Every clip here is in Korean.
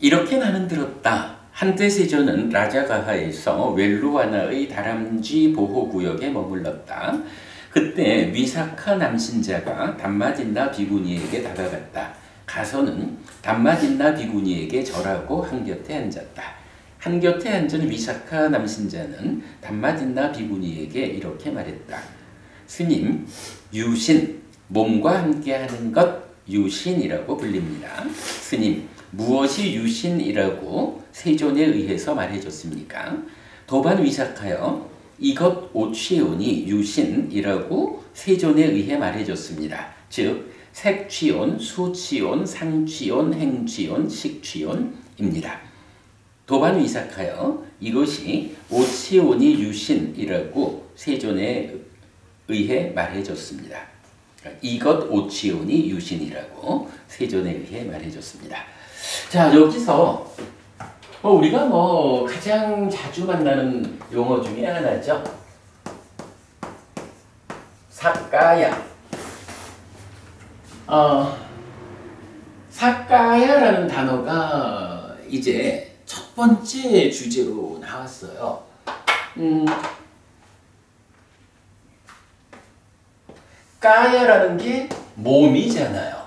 이렇게 나는 들었다. 한때 세조는 라자가하에서 웰루와나의 다람쥐 보호구역에 머물렀다. 그때 위사카 남신자가 담마딘나 비구니에게 다가갔다. 가서는 담마딘나 비구니에게 절하고 한곁에 앉았다. 한곁에 앉은 위사카 남신자는 담마딘나 비구니에게 이렇게 말했다. 스님, 유신, 몸과 함께하는 것 유신이라고 불립니다. 스님, 무엇이 유신이라고 세존에 의해서 말해줬습니까? 도반 위사카여, 이것 오취온이 유신이라고 세존에 의해 말해줬습니다. 즉 색취온, 수취온, 상취온, 행취온, 식취온입니다. 도반 위사카여, 이것이 오취온이 유신이라고 세존에 의해 말해줬습니다. 이것 오취온이 유신이라고 세존에 의해 말해줬습니다. 자, 여기서 우리가 가장 자주 만나는 용어 중에 하나죠. 사까야. 사까야라는 단어가 이제 첫 번째 주제로 나왔어요. 까야라는 게 몸이잖아요.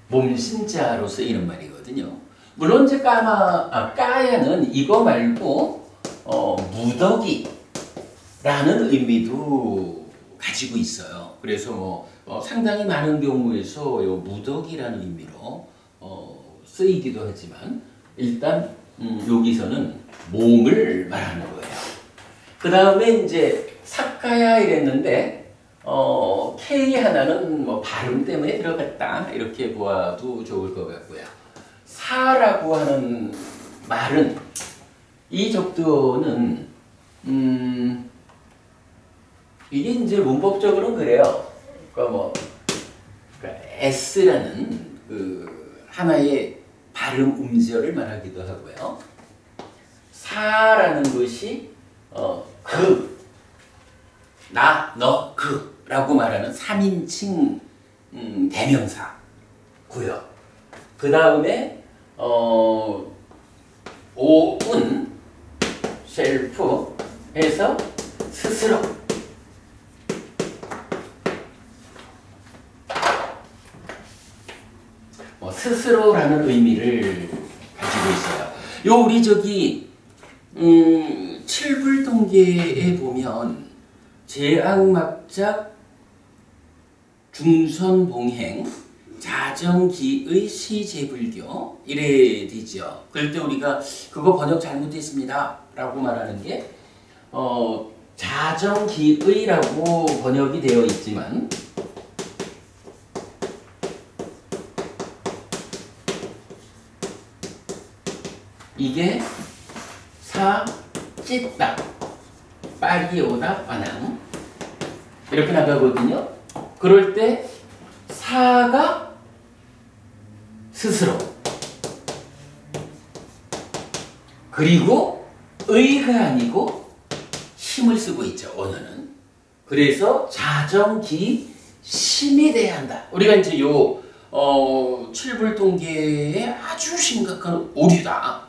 몸신자로 쓰이는 말이거든요. 물론 이제 까야는 이거 말고 무더기라는 의미도 가지고 있어요. 그래서 상당히 많은 경우에서 요 무더기라는 의미로 쓰이기도 하지만 일단 여기서는 몸을 말하는 거예요. 그 다음에 이제 사카야 이랬는데 K 하나는 발음 때문에 들어갔다 이렇게 보아도 좋을 것 같고요. 사라고 하는 말은 이 접두어는 이게 이제 문법적으로는 그래요. 그러니까 S라는 그 하나의 발음 음절을 말하기도 하고요. 사라는 것이 나, 너, 그라고 말하는 3인칭 대명사고요. 그 다음에 오은, 셀프 해서 스스로. 스스로라는 의미를 가지고 있어요. 요 우리 칠불통계에 보면 제악막작 중선봉행 자정기의 시제불교 이래 되죠. 그럴 때 우리가 그거 번역 잘못했습니다 라고 말하는 게 자정기의라고 번역이 되어 있지만 이게 찢다 빠리오다 빠낭 이렇게 나가거든요. 그럴 때 사가 스스로 그리고 의가 아니고 힘을 쓰고 있죠. 언어는. 그래서 자정기 심이 돼야 한다. 우리가 이제 요 칠불통계의 아주 심각한 오류다.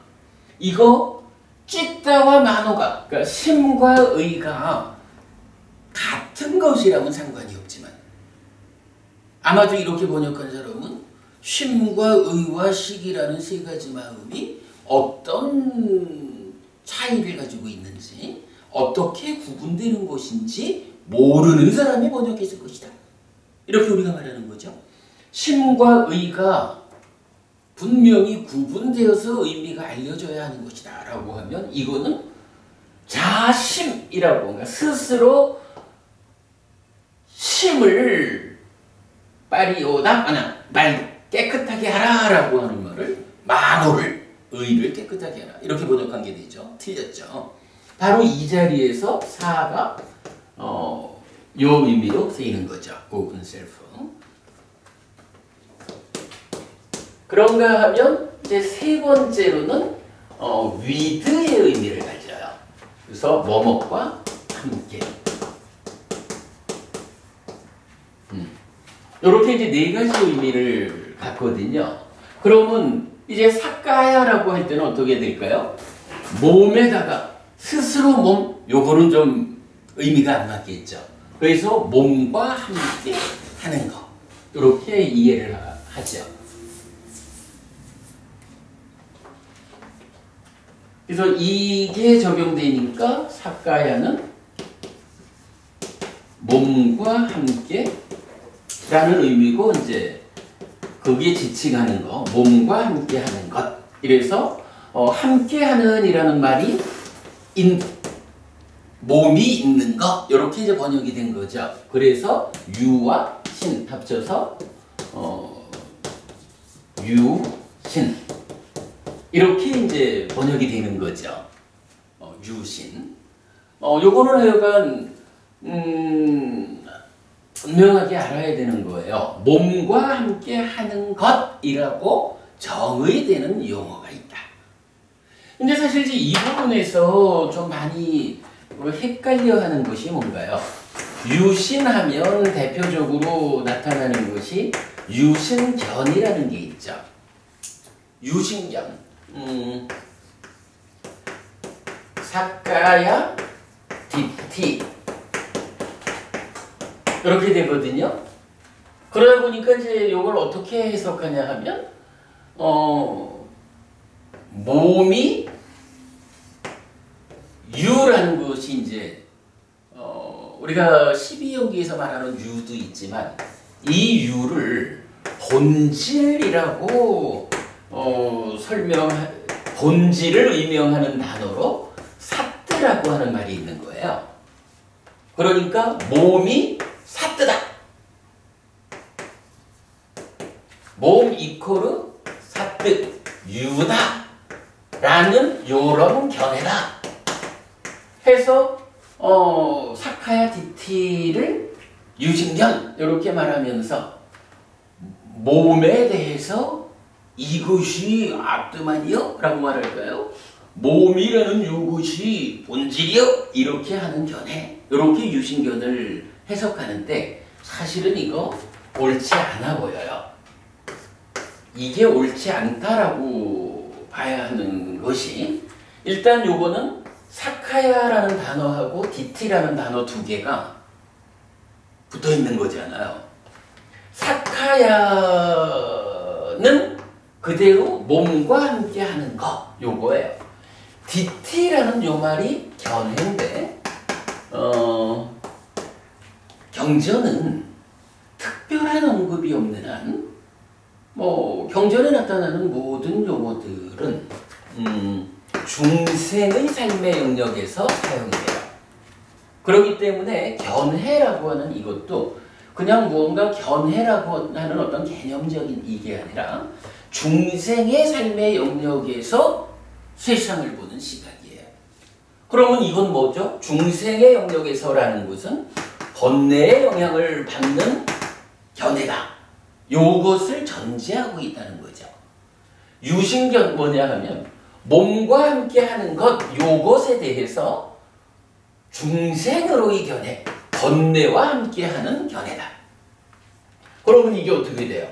이거 찢다와 만호가 그러니까 심과 의가 같은 것이라면 상관이 없지만 아마도 이렇게 번역한 사람은 심과 의와 식이라는 세 가지 마음이 어떤 차이를 가지고 있는지 어떻게 구분되는 것인지 모르는 사람이 번역했을 것이다. 이렇게 우리가 말하는 거죠. 심과 의가 분명히 구분되어서 의미가 알려져야 하는 것이다 라고 하면 이거는 자심이라고 그러니까 스스로 심을 빠리오다 말 깨끗하게 하라 라고 하는 말을 만호를 의를 깨끗하게 하라 이렇게 번역한 게 되죠. 틀렸죠. 바로 이 자리에서 사가 요 의미로 쓰이는 거죠. 오픈 셀프. 그런가 하면 이제 세 번째로는 위드의 의미를 가져요. 그래서 뭐뭐과 함께. 이렇게 이제 네 가지 의미를 갖거든요. 그러면 이제 사까야라고 할 때는 어떻게 될까요? 몸에다가 스스로 몸, 요거는 좀 의미가 안 맞겠죠. 그래서 몸과 함께 하는 거. 이렇게 이해를 하죠. 그래서 이게 적용되니까 사까야는 몸과 함께 라는 의미고, 이제 거기에 지칭하는 거, 몸과 함께 하는 것. 이래서 함께 하는 이라는 말이 몸이 있는 것, 이렇게 이제 번역이 된 거죠. 그래서 유와 신 합쳐서 유신 이렇게 이제 번역이 되는 거죠. 유신. 요거는 하여간 분명하게 알아야 되는 거예요. 몸과 함께 하는 것이라고 정의되는 용어가 있다. 근데 사실 이제 이 부분에서 좀 많이 헷갈려 하는 것이 뭔가요? 유신하면 대표적으로 나타나는 것이 유신견이라는 게 있죠. 유신견. 사까야 디티. 이렇게 되거든요. 그러다 보니까 이제 이걸 어떻게 해석하냐 하면, 몸이 유라는 것이 이제 우리가 12연기에서 말하는 유도 있지만 이 유를 본질이라고 본질을 의명하는 단어로 사뜨라고 하는 말이 있는 거예요. 그러니까 몸이 사뜨다. 몸 이코르 사뜨 유다 라는 요런 견해다 해서 사카야 디티를 유신견 이렇게 말하면서 몸에 대해서 이것이 아뜨만이요? 라고 말할까요? 몸이라는 요것이 본질이요? 이렇게 하는 견해, 이렇게 유신견을 해석하는데 사실은 이거 옳지 않아 보여요. 이게 옳지 않다라고 봐야 하는 것이, 일단 요거는 사카야라는 단어하고 디티라는 단어 두 개가 붙어 있는 거잖아요. 사카야는 그대로 몸과 함께 하는 것, 요거예요. 디티라는 요 말이 견해인데, 경전은 특별한 언급이 없는 한, 경전에 나타나는 모든 용어들은 중생의 삶의 영역에서 사용돼요. 그렇기 때문에 견해라고 하는 이것도 그냥 무언가 견해라고 하는 어떤 개념적인 이게 아니라 중생의 삶의 영역에서 세상을 보는 시각이에요. 그러면 이건 뭐죠? 중생의 영역에서라는 것은 번뇌의 영향을 받는 견해다. 요것을 전제하고 있다는 거죠. 유신견 뭐냐 하면 몸과 함께 하는 것, 요것에 대해서 중생으로의 견해, 번뇌와 함께 하는 견해다. 그러면 이게 어떻게 돼요?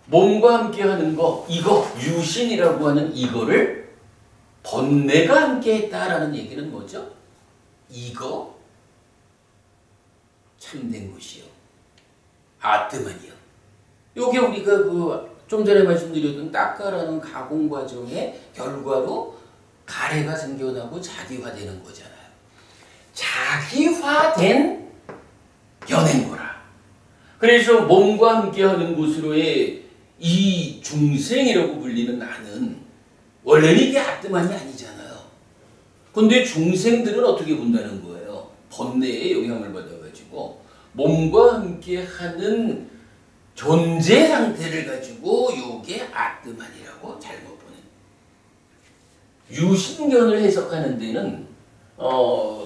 몸과 함께 하는 거, 이거 유신이라고 하는 이거를 번뇌가 함께 했다라는 얘기는 뭐죠? 이거 참된 것이요. 아뜨만이요. 요게 우리가 좀 전에 말씀드렸던 딱가라는 가공 과정의 결과로 가래가 생겨나고 자기화되는 거잖아요. 자기화된 견해인 거라. 그래서 몸과 함께하는 것으로의 이 중생이라고 불리는 나는 원래는 이게 아뜨만이 아니잖아요. 근데 중생들은 어떻게 본다는 거예요? 번뇌의 영향을 받아가지고 몸과 함께하는 존재 상태를 가지고 요게 아뜨만이라고 잘못 보는. 유신견을 해석하는 데는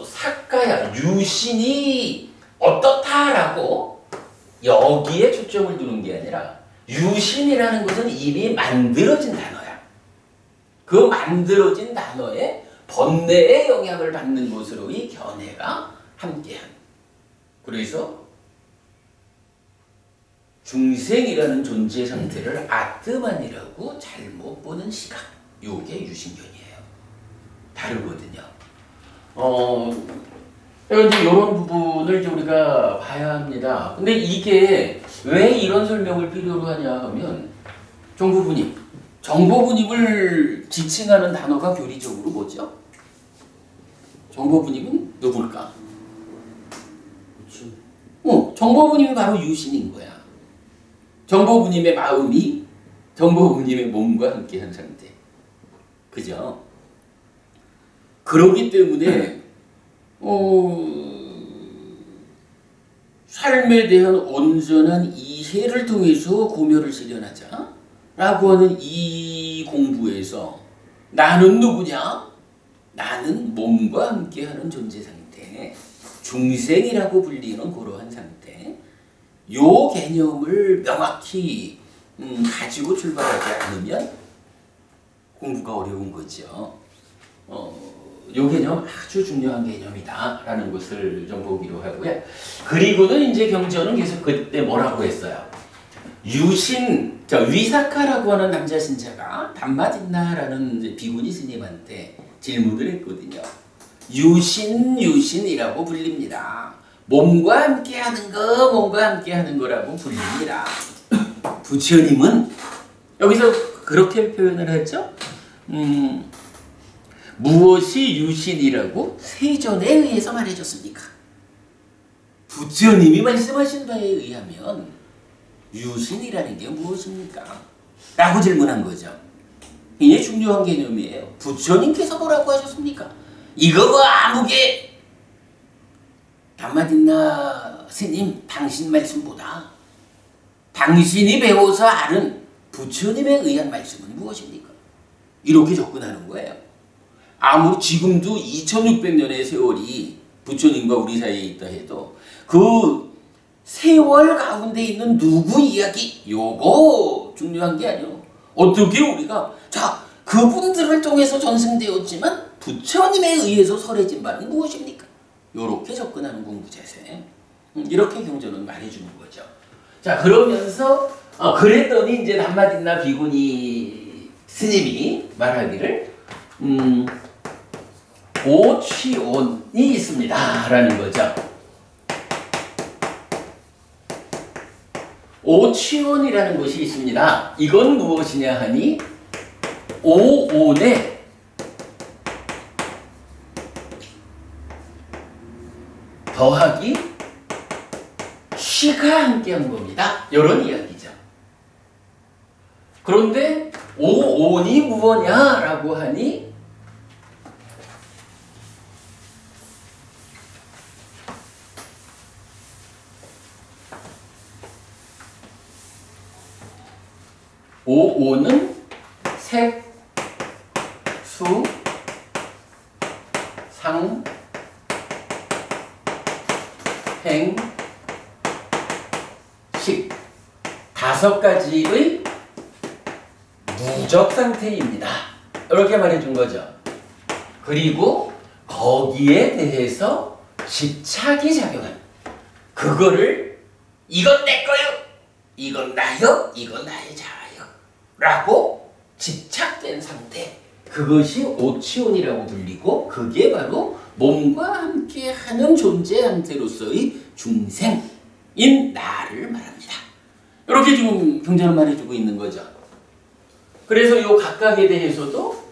사까야 유신이 어떻다라고 여기에 초점을 두는 게 아니라 유신이라는 것은 이미 만들어진 단어야. 그 만들어진 단어에 번뇌의 영향을 받는 것으로의 견해가 함께한. 그래서 중생이라는 존재 상태를 아트만이라고 잘못 보는 시각. 요게 유신견이에요. 다르거든요. 이제 이런 부분을 이제 우리가 봐야 합니다. 근데 이게 왜 이런 설명을 필요로 하냐 하면 정보분입을 지칭하는 단어가 교리적으로 뭐죠? 정보분입은 누굴까? 정보분입이 바로 유신인 거야. 정보분입의 마음이 정보분입의 몸과 함께한 상태. 그죠? 그렇기 때문에 삶에 대한 온전한 이해를 통해서 고멸을 실현하자 라고 하는 이 공부에서 나는 누구냐? 나는 몸과 함께하는 존재 상태, 중생이라고 불리는 그러한 상태, 요 개념을 명확히 가지고 출발하지 않으면 공부가 어려운 거죠. 요 개념 아주 중요한 개념이다라는 것을 좀 보기로 하고요. 그리고는 이제 경전은 계속 그때 뭐라고 했어요? 위사카라고 하는 남자 신자가 담마딘나라는 비구니 스님한테 질문을 했거든요. 유신이라고 불립니다. 몸과 함께하는 거라고 불립니다. 부처님은 여기서 그렇게 표현을 했죠. 무엇이 유신이라고 세존에 의해서 말해줬습니까? 부처님이 말씀하신 바에 의하면 유신이라는 게 무엇입니까? 라고 질문한 거죠. 이게 중요한 개념이에요. 부처님께서 뭐라고 하셨습니까? 이거 뭐 아무개 담마딘나 스님 당신 말씀보다 당신이 배워서 아는 부처님에 의한 말씀은 무엇입니까? 이렇게 접근하는 거예요. 아무리 지금도 2600년의 세월이 부처님과 우리 사이에 있다 해도 그 세월 가운데 있는 누구 이야기 요거 중요한 게 아니에요. 어떻게 우리가 그분들을 통해서 전승되었지만 부처님에 의해서 설해진 바는 무엇입니까? 요렇게 접근하는 공부 자세. 이렇게 경전은 말해주는 거죠. 자, 그러면서 그랬더니 이제 담마딘나 비구니 스님이 말하기를 오취온이 있습니다 라는 거죠. 오취온이라는 것이 있습니다. 이건 무엇이냐 하니 오온에 더하기 쉬가 함께한 겁니다. 이런 이야기죠. 그런데 오온이 무엇냐라고 하니 오온은 색, 수, 상, 행, 식 5가지의 무적 상태입니다. 이렇게 말해준 거죠. 그리고 거기에 대해서 집착이 작용한 그거를 이건 내 거요, 이건 나요, 이건 나의 자아요 라고 집착된 상태, 그것이 오치온이라고 불리고 그게 바로 몸과 함께하는 존재 상태로서의 중생인 나를 말합니다. 이렇게 지금 경전을 말해주고 있는 거죠. 그래서 이 각각에 대해서도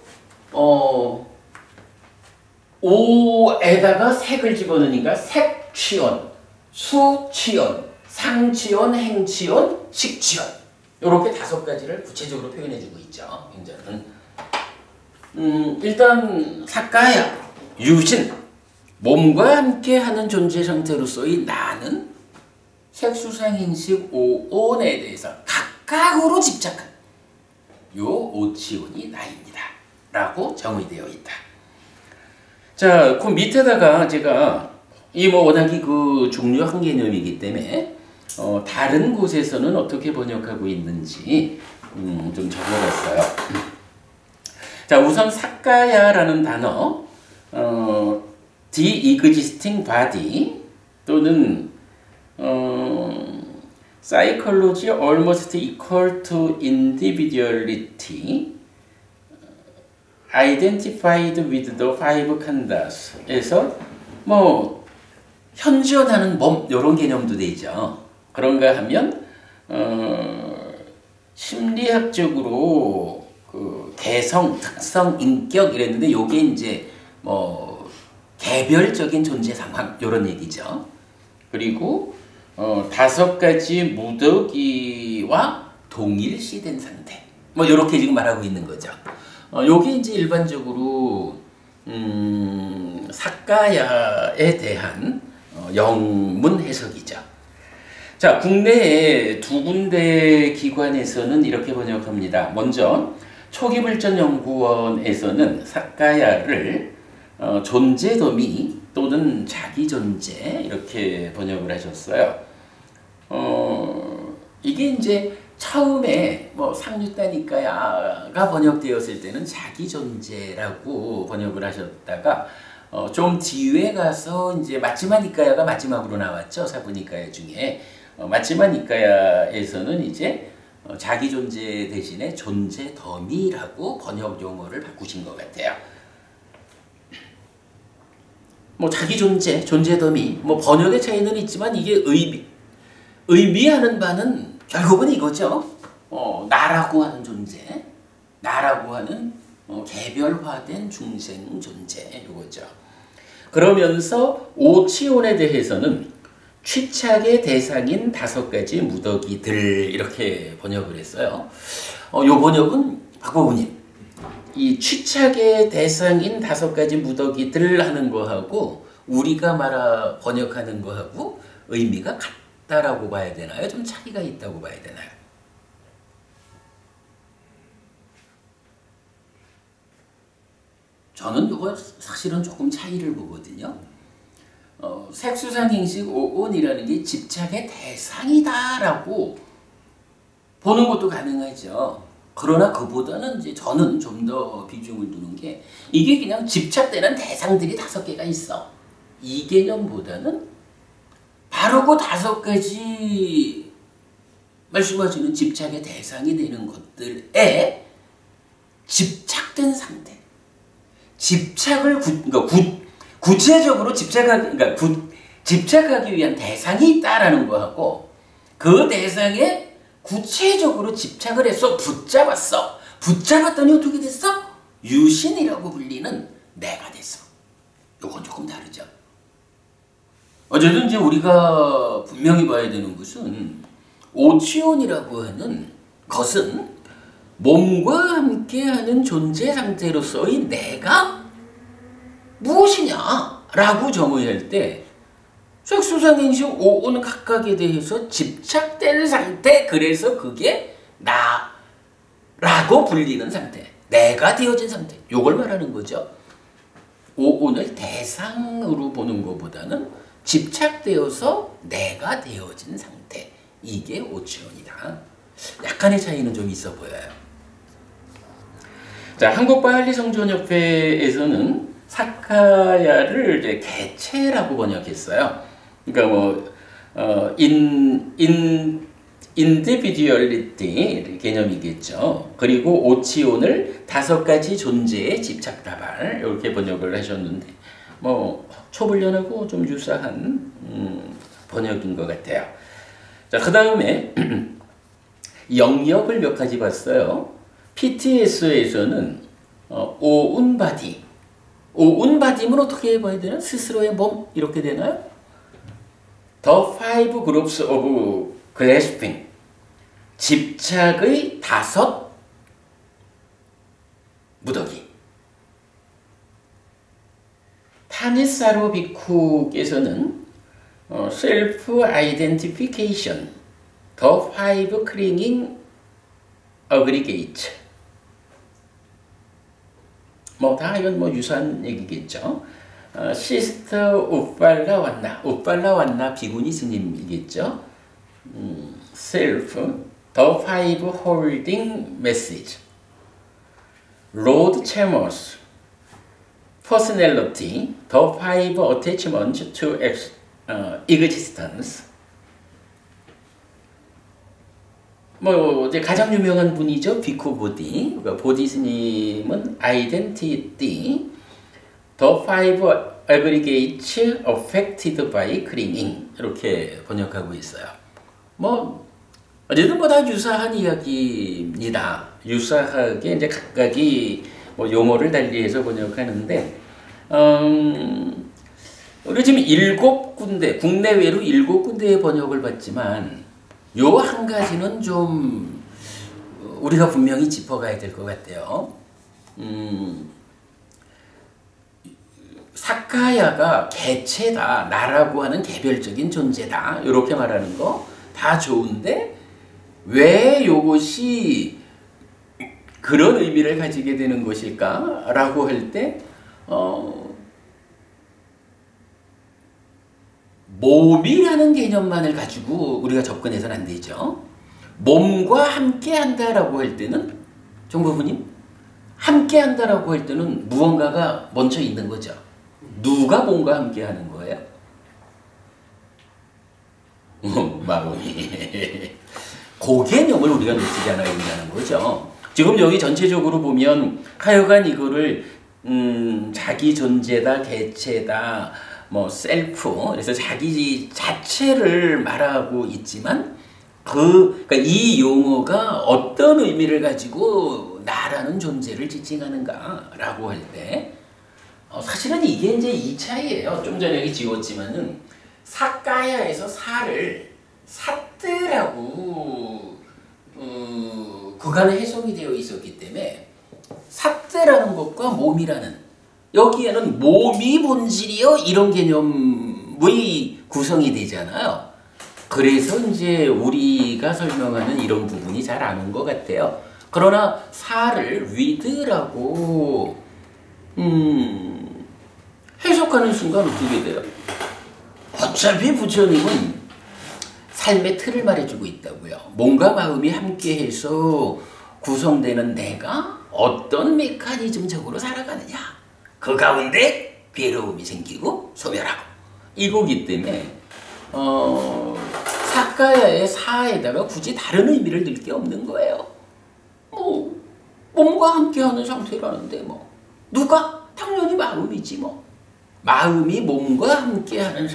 오에다가 색을 집어넣으니까 색취온, 수취온, 상취온, 행취온, 식취온 이렇게 5가지를 구체적으로 표현해주고 있죠. 경전은 일단 사카야, 유신, 몸과 함께하는 존재 상태로서의 나는 색수상행식 오온에 대해서 각각으로 집착한 요 오치온이 나입니다 라고 정의되어 있다. 자, 그 밑에다가 제가 이 워낙에 그 중요한 개념이기 때문에 다른 곳에서는 어떻게 번역하고 있는지 좀 적어봤어요. 자, 우선 사카야라는 단어, the existing body 또는 psychology almost equal to individuality identified with the five khandhas 에서 뭐 현존하는 몸 이런 개념도 되죠. 그런가 하면 심리학적으로 그 개성, 특성, 인격 이랬는데 요게 이제 뭐 개별적인 존재 상황 이런 얘기죠. 그리고 5가지 무더기와 동일시된 상태 뭐 이렇게 지금 말하고 있는 거죠. 요게 이제 일반적으로 사카야에 대한 영문 해석이죠. 자, 국내에 2군데 기관에서는 이렇게 번역합니다. 먼저 초기불전연구원에서는 사카야를 존재 더미 또는 자기 존재 이렇게 번역을 하셨어요. 이게 이제 처음에 뭐 상류다니까야가 번역되었을 때는 자기 존재라고 번역을 하셨다가 좀 뒤에 가서 이제 마츠마니까야가 마지막으로 나왔죠. 사부니까야 중에 마츠마니까야에서는 이제 자기 존재 대신에 존재 더미라고 번역 용어를 바꾸신 것 같아요. 뭐 자기 존재, 존재 더미, 뭐 번역의 차이는 있지만 이게 의미하는 바는 결국은 이거죠. 나라고 하는 존재, 나라고 하는 개별화된 중생 존재 이거죠. 그러면서 오치온에 대해서는 취착의 대상인 5가지 무더기들 이렇게 번역을 했어요. 요 번역은 박보부님 이 취착의 대상인 5가지 무더기들 하는 거하고 우리가 번역하는 거하고 의미가 같다라고 봐야 되나요? 좀 차이가 있다고 봐야 되나요? 저는 이거 사실은 조금 차이를 보거든요. 색수상행식 오온이라는 게 집착의 대상이다라고 보는 것도 가능하죠. 그러나 그보다는 이제 저는 좀 더 비중을 두는 게 이게 그냥 집착되는 대상들이 5개가 있어. 이 개념보다는 바로 그 5가지 말씀하시는 집착의 대상이 되는 것들에 집착된 상태. 집착을 구체적으로 집착하기 위한 대상이 있다라는 거하고 그 대상에 구체적으로 집착을 해서 붙잡았더니 어떻게 됐어? 유신이라고 불리는 내가 됐어. 요건 조금 다르죠. 어쨌든 이제 우리가 분명히 봐야 되는 것은 오치온이라고 하는 것은 몸과 함께하는 존재 상태로서의 내가 무엇이냐라고 정의할 때 색수상행식 오온 각각에 대해서 집착된 상태, 그래서 그게 나라고 불리는 상태, 내가 되어진 상태, 요걸 말하는 거죠. 오온을 대상으로 보는 것보다는 집착되어서 내가 되어진 상태, 이게 오치온이다. 약간의 차이는 좀 있어 보여요. 자, 한국바할리성전협회에서는 사카야를 이제 개체라고 번역했어요. 그러니까 individuality 개념이겠죠. 그리고 오치온을 5가지 존재의 집착다발 이렇게 번역을 하셨는데 뭐 초불련하고 좀 유사한 번역인 것 같아요. 자, 그 다음에 영역을 몇 가지 봤어요. PTS에서는 오운바디. 오운바디면 어떻게 봐야 되나? 스스로의 몸 이렇게 되나요? The five groups of grasping. 집착의 5 무더기. 타니사로 비쿠께서는 self identification. The five clinging aggregate. 뭐 다 이건 뭐 유사한 얘기겠죠. 시스터 우팔라완나 비구니 스님이겠죠. self, the five holding message, Lord Chalmers, personality, the five attachments to existence. 뭐 이제 가장 유명한 분이죠. 비쿠 보디. 그러니까 보디 스님은 Identity, The Five Aggregates Affected by Cleaning 이렇게 번역하고 있어요. 뭐 어쨌든 뭐 다 유사한 이야기입니다. 유사하게 이제 각각이 뭐 용어를 달리해서 번역하는데, 우리 지금 7군데, 국내외로 7군데의 번역을 받지만 요 한 가지는 좀 우리가 분명히 짚어가야 될 것 같아요. 사카야가 개체다, 나라고 하는 개별적인 존재다 이렇게 말하는 거 다 좋은데 왜 요것이 그런 의미를 가지게 되는 것일까? 라고 할 때 몸이라는 개념만을 가지고 우리가 접근해서는 안 되죠. 몸과 함께 한다라고 할 때는 정부부님, 함께 한다라고 할 때는 무언가가 먼저 있는 거죠. 누가 몸과 함께 하는 거예요? 마음이. 그 개념을 우리가 놓치지 않아야 된다는 거죠. 지금 여기 전체적으로 보면 하여간 이거를 자기 존재다, 개체다, 뭐 셀프, 그래서 자기 자체를 말하고 있지만 그러니까 이 용어가 어떤 의미를 가지고 나라는 존재를 지칭하는가라고 할 때 사실은 이게 이제 이 차이예요. 좀 전에 여기 지웠지만은 사까야에서 사를 사뜨라고 그간에 해석이 되어 있었기 때문에 사뜨라는 것과 몸이라는 여기에는 몸이 본질이요 이런 개념의 구성이 되잖아요. 그래서 이제 우리가 설명하는 이런 부분이 잘 안 온 것 같아요. 그러나 사를 위드라고 해석하는 순간 어떻게 돼요? 어차피 부처님은 삶의 틀을 말해주고 있다고요. 몸과 마음이 함께해서 구성되는 내가 어떤 메커니즘적으로 살아가느냐. 그 가운데 괴로움이 생기고 소멸하고 이거기 때문에 사카야의 사에다가 굳이 다른 의미를 넣을 게 없는 거예요. 뭐 몸과 함께하는 상태라는데 뭐 누가? 당연히 마음이지 뭐. 마음이 몸과 함께하는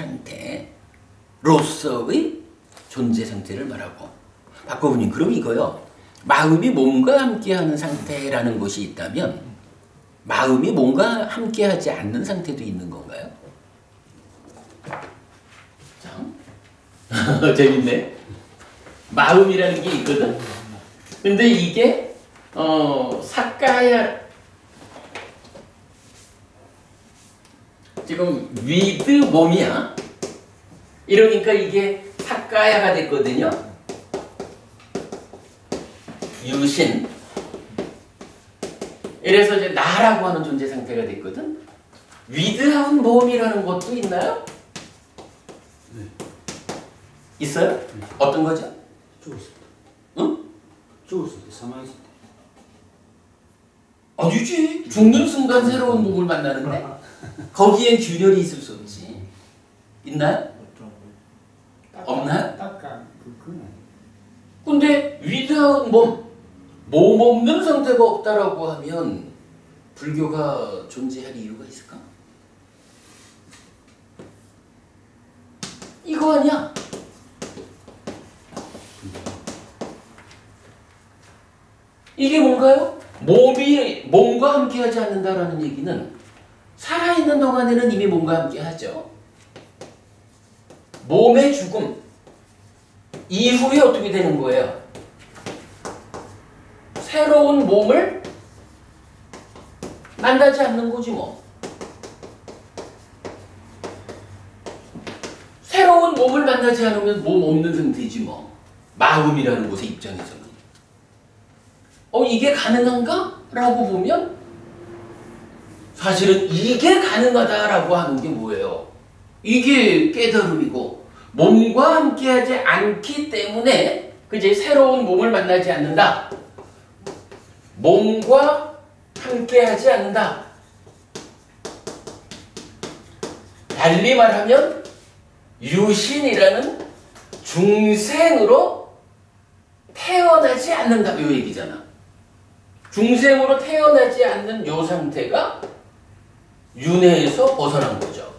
상태로서의 존재 상태를 말하고 박거부님 그럼 이거요. 마음이 몸과 함께하는 상태라는 것이 있다면 마음이 몸과 함께하지 않는 상태도 있는 건가요? 참 재밌네. 마음이라는 게 있거든. 근데 이게 사카야 지금 위드 몸이야. 이러니까 이게 사카야가 됐거든요. 유신. 이래서 이제 나라고 하는 존재 상태가 됐거든. 위드한 몸이라는 것도 있나요? 네. 있어요? 네. 어떤 거죠? 죽었을 때. 응? 죽었을 때, 사망했을 때. 아니지. 죽는 순간 새로운 몸을 만나는데 거기엔 균열이 있을 수 없지. 있나요? 없나요? 그건 근데 위대한 몸 없는 상태가 없다라고 하면 불교가 존재할 이유가 있을까? 이거 아니야. 이게 뭔가요? 몸과 함께하지 않는다라는 얘기는 살아있는 동안에는 이미 몸과 함께하죠. 몸의 죽음 이후에 어떻게 되는 거예요? 새로운 몸을 만나지 않는 거지 뭐. 새로운 몸을 만나지 않으면 몸 없는 상태지 뭐. 마음이라는 곳의 입장에서는. 이게 가능한가? 라고 보면 사실은 이게 가능하다라고 하는 게 뭐예요? 이게 깨달음이고 몸과 함께하지 않기 때문에 그제 새로운 몸을 만나지 않는다. 몸과 함께하지 않는다. 달리 말하면 유신이라는 중생으로 태어나지 않는다 요 얘기잖아. 중생으로 태어나지 않는 요 상태가 윤회에서 벗어난 거죠.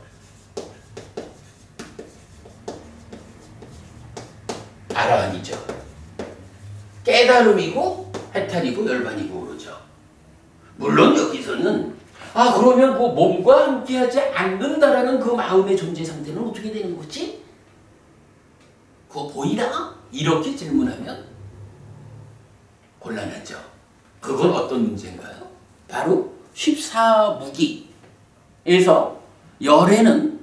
아라한이죠. 깨달음이고 해탈이고 열반이고 그러죠. 물론 여기서는 그러면 그 몸과 함께하지 않는다라는 그 마음의 존재 상태는 어떻게 되는 거지? 그거 보이나? 이렇게 질문하면 곤란하죠. 그건 어떤 문제인가요? 바로 14무기에서 열애는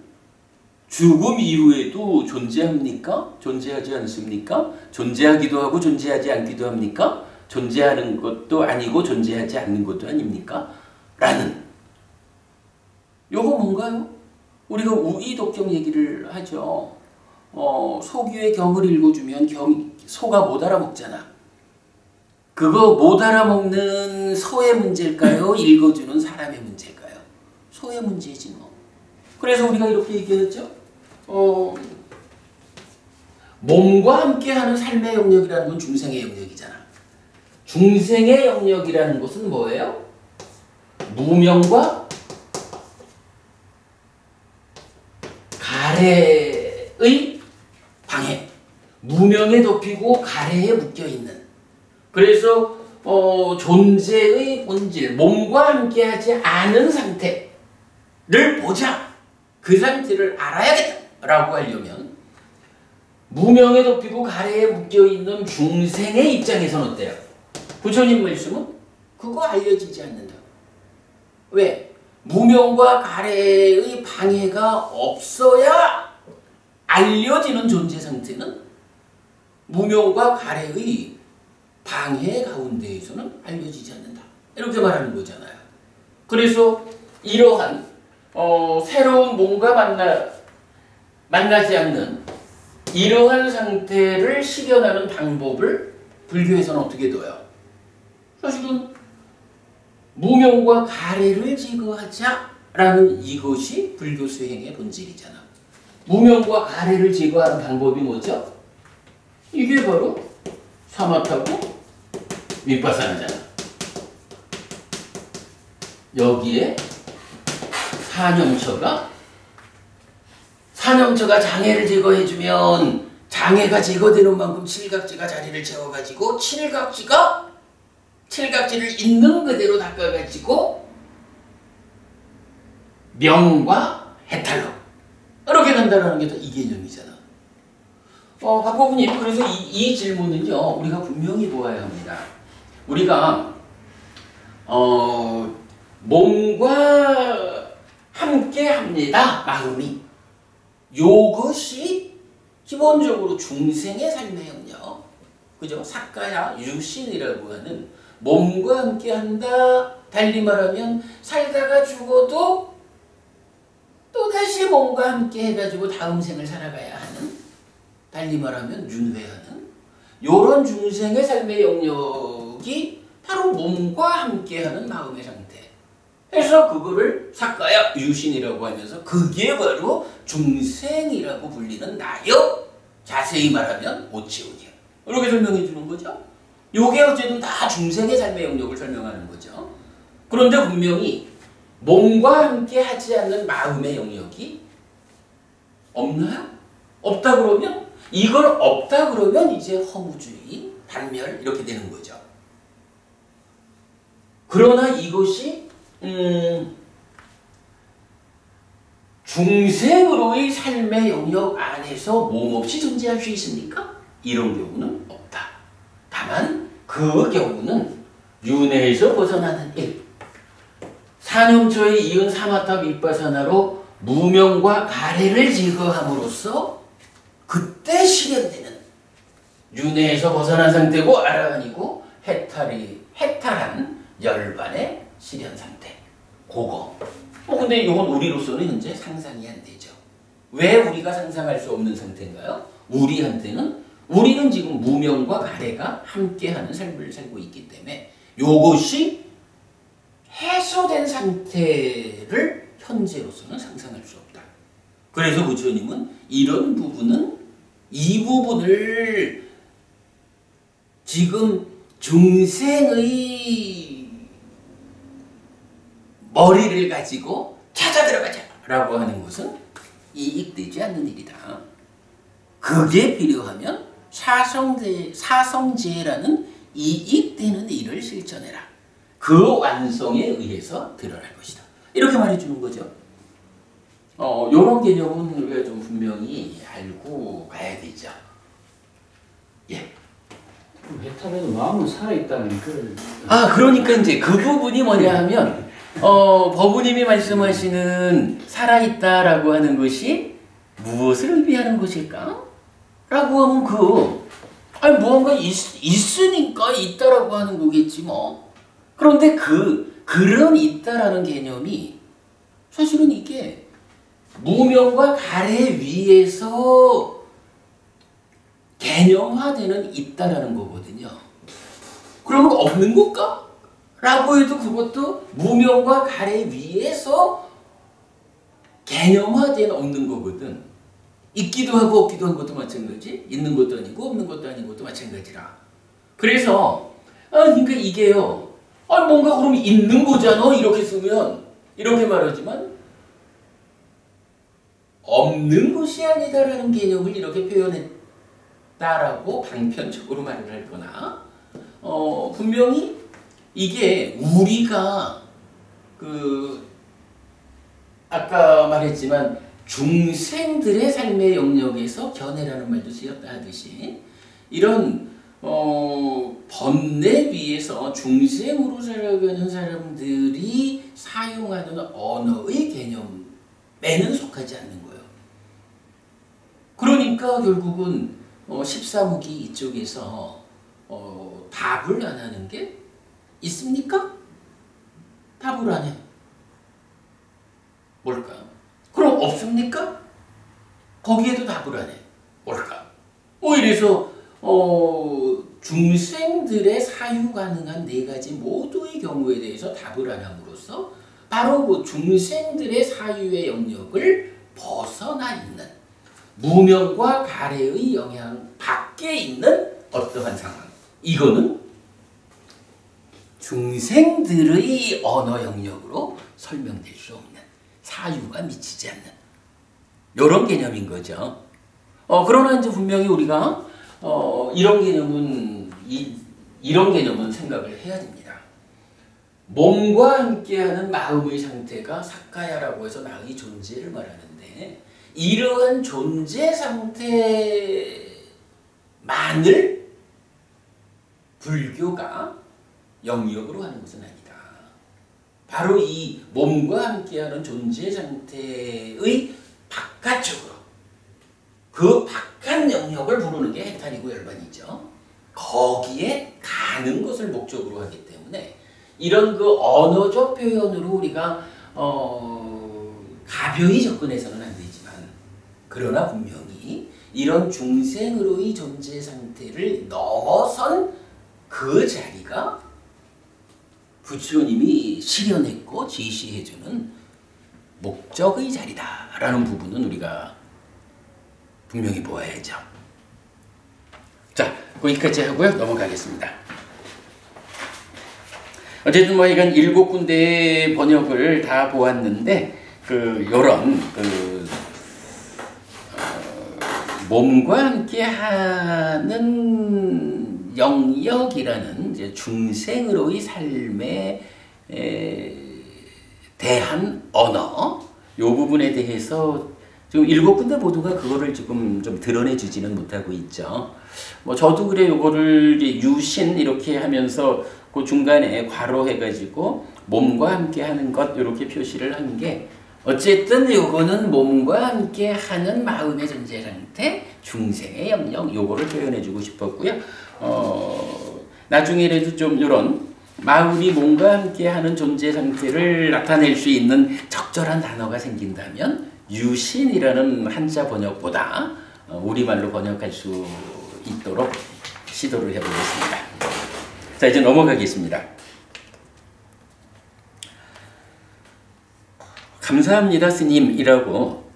죽음 이후에도 존재합니까? 존재하지 않습니까? 존재하기도 하고 존재하지 않기도 합니까? 존재하는 것도 아니고 존재하지 않는 것도 아닙니까? 라는 요거 뭔가요? 우리가 우이독경 얘기를 하죠. 소규의 경을 읽어주면 소가 못 알아먹잖아. 그거 못 알아먹는 소의 문제일까요? 읽어주는 사람의 문제일까요? 소의 문제지 뭐. 그래서 우리가 이렇게 얘기했죠. 몸과 함께하는 삶의 영역이라는 건 중생의 영역이잖아. 중생의 영역이라는 것은 뭐예요? 무명과 가래의 방해. 무명에 덮이고 가래에 묶여있는. 그래서 존재의 본질, 몸과 함께하지 않은 상태를 보자. 그 상태를 알아야겠다라고 하려면 무명에 덮이고 가래에 묶여있는 중생의 입장에서는 어때요? 부처님 말씀은 그거 알려지지 않는다. 왜? 무명과 가래의 방해가 없어야 알려지는 존재 상태는 무명과 가래의 방해 가운데에서는 알려지지 않는다. 이렇게 말하는 거잖아요. 그래서 이러한 새로운 몸과 만나지 않는 이러한 상태를 실현하는 방법을 불교에서는 어떻게 둬요? 사실은 무명과 가래를 제거하자라는 이것이 불교 수행의 본질이잖아. 무명과 가래를 제거하는 방법이 뭐죠? 이게 바로 사마타고 윗바사나잖아. 여기에 사념처가 장애를 제거해주면 장애가 제거되는 만큼 칠각지가 자리를 채워가지고 칠각지를 있는 그대로 닦아가지고 명과 해탈로 이렇게 간다는 게 다 이 개념이잖아. 박보부님, 그래서 이 질문은요 우리가 분명히 보아야 합니다. 우리가 몸과 함께합니다. 마음이 요것이 기본적으로 중생의 삶의 영역, 그죠? 사가야 유신이라고 하는 몸과 함께한다. 달리 말하면 살다가 죽어도 또다시 몸과 함께 해가지고 다음 생을 살아가야 하는, 달리 말하면 윤회하는 요런 중생의 삶의 영역이 바로 몸과 함께하는 마음의 상태. 그래서 그거를 사가야 유신이라고 하면서 그게 바로 중생이라고 불리는 나역, 자세히 말하면 오치훈이야. 이렇게 설명해 주는 거죠. 요게 어쨌든 다 중생의 삶의 영역을 설명하는 거죠. 그런데 분명히 몸과 함께 하지 않는 마음의 영역이 없나요? 없다 그러면, 이걸 없다 그러면 이제 허무주의, 단멸 이렇게 되는 거죠. 그러나 이것이 중생으로의 삶의 영역 안에서 몸없이 존재할 수 있습니까? 이런 경우는 없다. 다만 그 경우는 윤회에서 벗어나는 일, 사념초에 이은 사마타 윗바사나로 무명과 가래를 제거함으로써 그때 실현되는 윤회에서 벗어난 상태고 아라한이고 해탈한 열반의 실현 상태. 그거. 근데 이건 우리로서는 현재 상상이 안 되죠. 왜 우리가 상상할 수 없는 상태인가요? 우리는 지금 무명과 가래가 함께하는 삶을 살고 있기 때문에 요것이 해소된 상태를 현재로서는 상상할 수 없다. 그래서 부처님은 이 부분을 지금 중생의 머리를 가지고 찾아 들어가자 라고 하는 것은 이익되지 않는 일이다. 그게 필요하면 사성제라는 이익되는 일을 실천해라. 그 완성에 의해서 드러날 것이다. 이렇게 말해주는 거죠. 이런 개념은 우리가 좀 분명히 알고 가야 되죠. 예. 해탈해도 마음은 살아있다는 그런. 그러니까 이제 그 부분이 뭐냐 하면, 법우님이 말씀하시는 살아있다라고 하는 것이 무엇을 의미하는 것일까? 라고 하면 무언가 있으니까 있다라고 하는 거겠지 뭐. 그런데 그런 있다라는 개념이 사실은 이게 무명과 가래 위에서 개념화되는 있다라는 거거든요. 그러면 없는 것까? 라고 해도 그것도 무명과 가래 위에서 개념화된 없는 거거든. 있기도 하고 없기도 한 것도 마찬가지, 있는 것도 아니고 없는 것도 아닌 것도 마찬가지라. 그래서 그러니까 이게요, 뭔가 그럼 있는 거잖아 이렇게 쓰면 이렇게 말하지만 없는 것이 아니다라는 개념을 이렇게 표현했다라고 방편적으로 말을 할 거나, 분명히 이게 우리가 아까 말했지만 중생들의 삶의 영역에서 견해라는 말도 쓰였다 하듯이 이런 번뇌 위에서 중생으로 살아가는 사람들이 사용하는 언어의 개념에는 속하지 않는 거예요. 그러니까 결국은 13무기 이쪽에서 답을 안 하는 게 있습니까? 답을 안 해요. 뭘까요? 그럼 없습니까? 거기에도 답을 안 해. 뭘까? 이래서 중생들의 사유 가능한 네 가지 모두의 경우에 대해서 답을 안 함으로써 바로 그 중생들의 사유의 영역을 벗어나 있는 무명과 가래의 영향 밖에 있는 어떠한 상황. 이거는 중생들의 언어 영역으로 설명될 수 없는, 사유가 미치지 않는 이런 개념인 거죠. 그러나 이제 분명히 우리가 이런 개념은 생각을 해야 됩니다. 몸과 함께하는 마음의 상태가 사카야라고 해서 나의 존재를 말하는데, 이러한 존재 상태만을 불교가 영역으로 하는 것은 아니다. 바로 이 몸과 함께하는 존재 상태의 바깥쪽으로, 그 바깥 영역을 부르는 게 해탈이고 열반이죠. 거기에 가는 것을 목적으로 하기 때문에 이런 그 언어적 표현으로 우리가 가벼이 접근해서는 안 되지만, 그러나 분명히 이런 중생으로의 존재 상태를 넘어선 그 자리가 부처님이 실현했고 지시해주는 목적의 자리다라는 부분은 우리가 분명히 보아야죠. 자, 거기까지 하고요. 넘어가겠습니다. 어쨌든 이건 7군데의 번역을 다 보았는데, 요런 몸과 함께 하는 영역이라는 이제 중생으로의 삶에 대한 언어, 요 부분에 대해서 지금 7군데 모두가 그거를 지금 좀 드러내주지는 못하고 있죠. 저도 그래, 요거를 유신 이렇게 하면서 그 중간에 괄호해가지고 몸과 함께 하는 것 이렇게 표시를 한 게, 어쨌든 요거는 몸과 함께 하는 마음의 존재 상태, 중생의 영역, 요거를 표현해주고 싶었고요. 나중에라도 좀 요런 마음이 몸과 함께 하는 존재 상태를 나타낼 수 있는 적절한 단어가 생긴다면 유신이라는 한자 번역보다 우리말로 번역할 수 있도록 시도를 해보겠습니다. 자, 이제 넘어가겠습니다. 감사합니다 스님이라고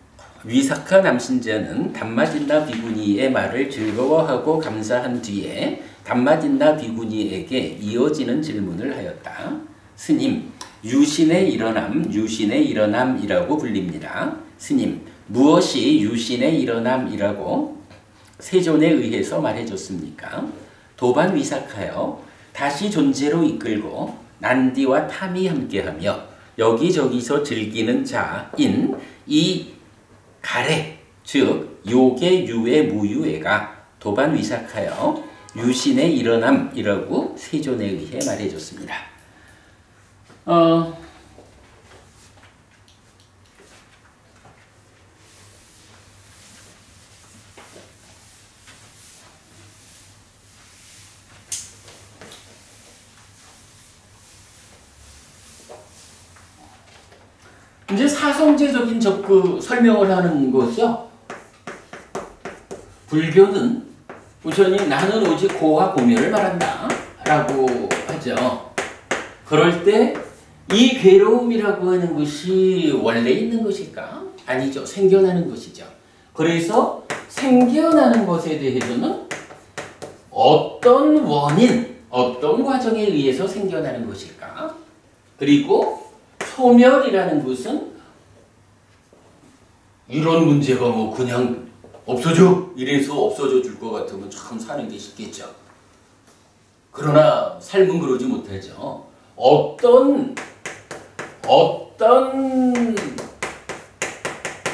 위사카 남신자는 담마진나 비구니의 말을 즐거워하고 감사한 뒤에 담마진나 비구니에게 이어지는 질문을 하였다. 스님, 유신의 일어남, 유신의 일어남이라고 불립니다. 스님, 무엇이 유신의 일어남이라고 세존에 의해서 말해줬습니까? 도반위삭하여 다시 존재로 이끌고 난디와 탐이 함께하며 여기저기서 즐기는 자인 이 가래, 즉 요계 유의 무유애가 도반위삭하여 유신의 일어남이라고 세존에 의해 말해줬습니다. 이제 사성제적인 설명을 하는 거죠. 불교는 우선이 나는 오직 고와 고멸을 말한다 라고 하죠. 그럴 때 이 괴로움이라고 하는 것이 원래 있는 것일까? 아니죠. 생겨나는 것이죠. 그래서 생겨나는 것에 대해서는 어떤 원인, 어떤 과정에 의해서 생겨나는 것일까? 그리고 소멸이라는 것은 이런 문제가 뭐 그냥 없어져 이래서 없어져 줄 것 같으면 참 사는 게 쉽겠죠. 그러나 삶은 그러지 못하죠. 어떤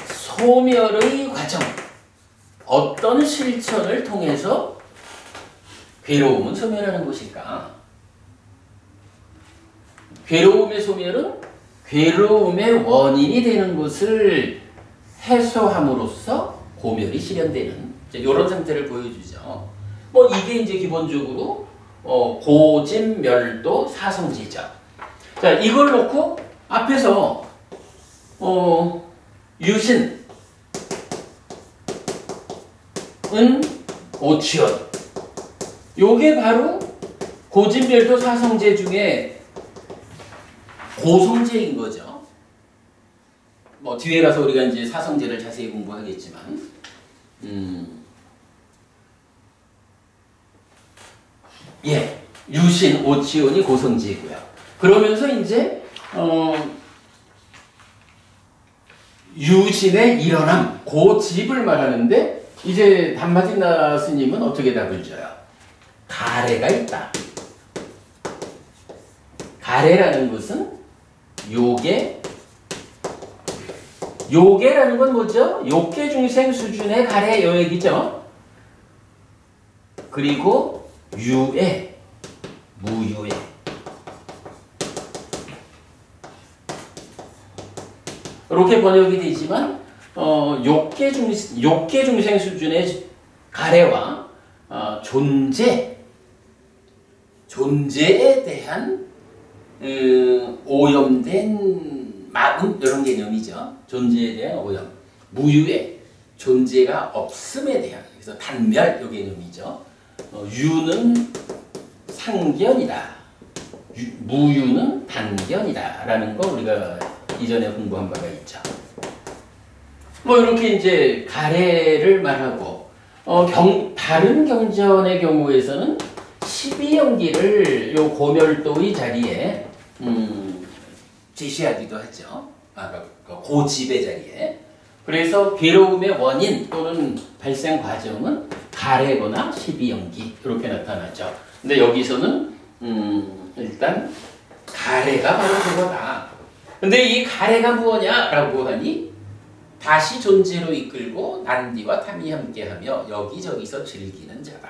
소멸의 과정, 어떤 실천을 통해서 괴로움은 소멸하는 것일까? 괴로움의 소멸은 괴로움의 원인이 되는 것을 해소함으로써 고멸이 실현되는 이런 상태를 보여주죠. 뭐 이게 이제 기본적으로 고진멸도 사성제죠. 자, 이걸 놓고 앞에서 유신은 오치원, 요게 바로 고진멸도 사성제 중에 고성제인 거죠. 뭐 뒤에 가서 우리가 이제 사성제를 자세히 공부하겠지만, 예, 유신, 오치원이 고성제이고요. 그러면서 이제 유신의 일어남, 고집을 말하는데 이제 담마진나 스님은 어떻게 답을 줘요? 가래가 있다. 가래라는 것은 요계라는 건 뭐죠? 욕계 중생 수준의 가래 여액이죠. 그리고 유애, 무유애. 이렇게 번역이 되지만 욕계 중생 수준의 가래와 존재에 대한 오염된 마음 이런 개념이죠. 존재에 대한 오염. 무유의 존재가 없음에 대한, 그래서 단멸 이 개념이죠. 유는 상견이다. 무유는 단견이다 라는 거 우리가 이전에 공부한 바가 있죠. 뭐 이렇게 이제 가래를 말하고 다른 경전의 경우에서는 12연기를 요 고멸도의 자리에 제시하기도 하죠. 고집의 자리에. 그래서 괴로움의 원인 또는 발생 과정은 가래거나 12연기 이렇게 나타나죠. 근데 여기서는 일단 가래가 바로 그거다. 근데 이 가래가 무엇냐라고 하니 다시 존재로 이끌고 난디와 탐이 함께하며 여기저기서 즐기는 자다.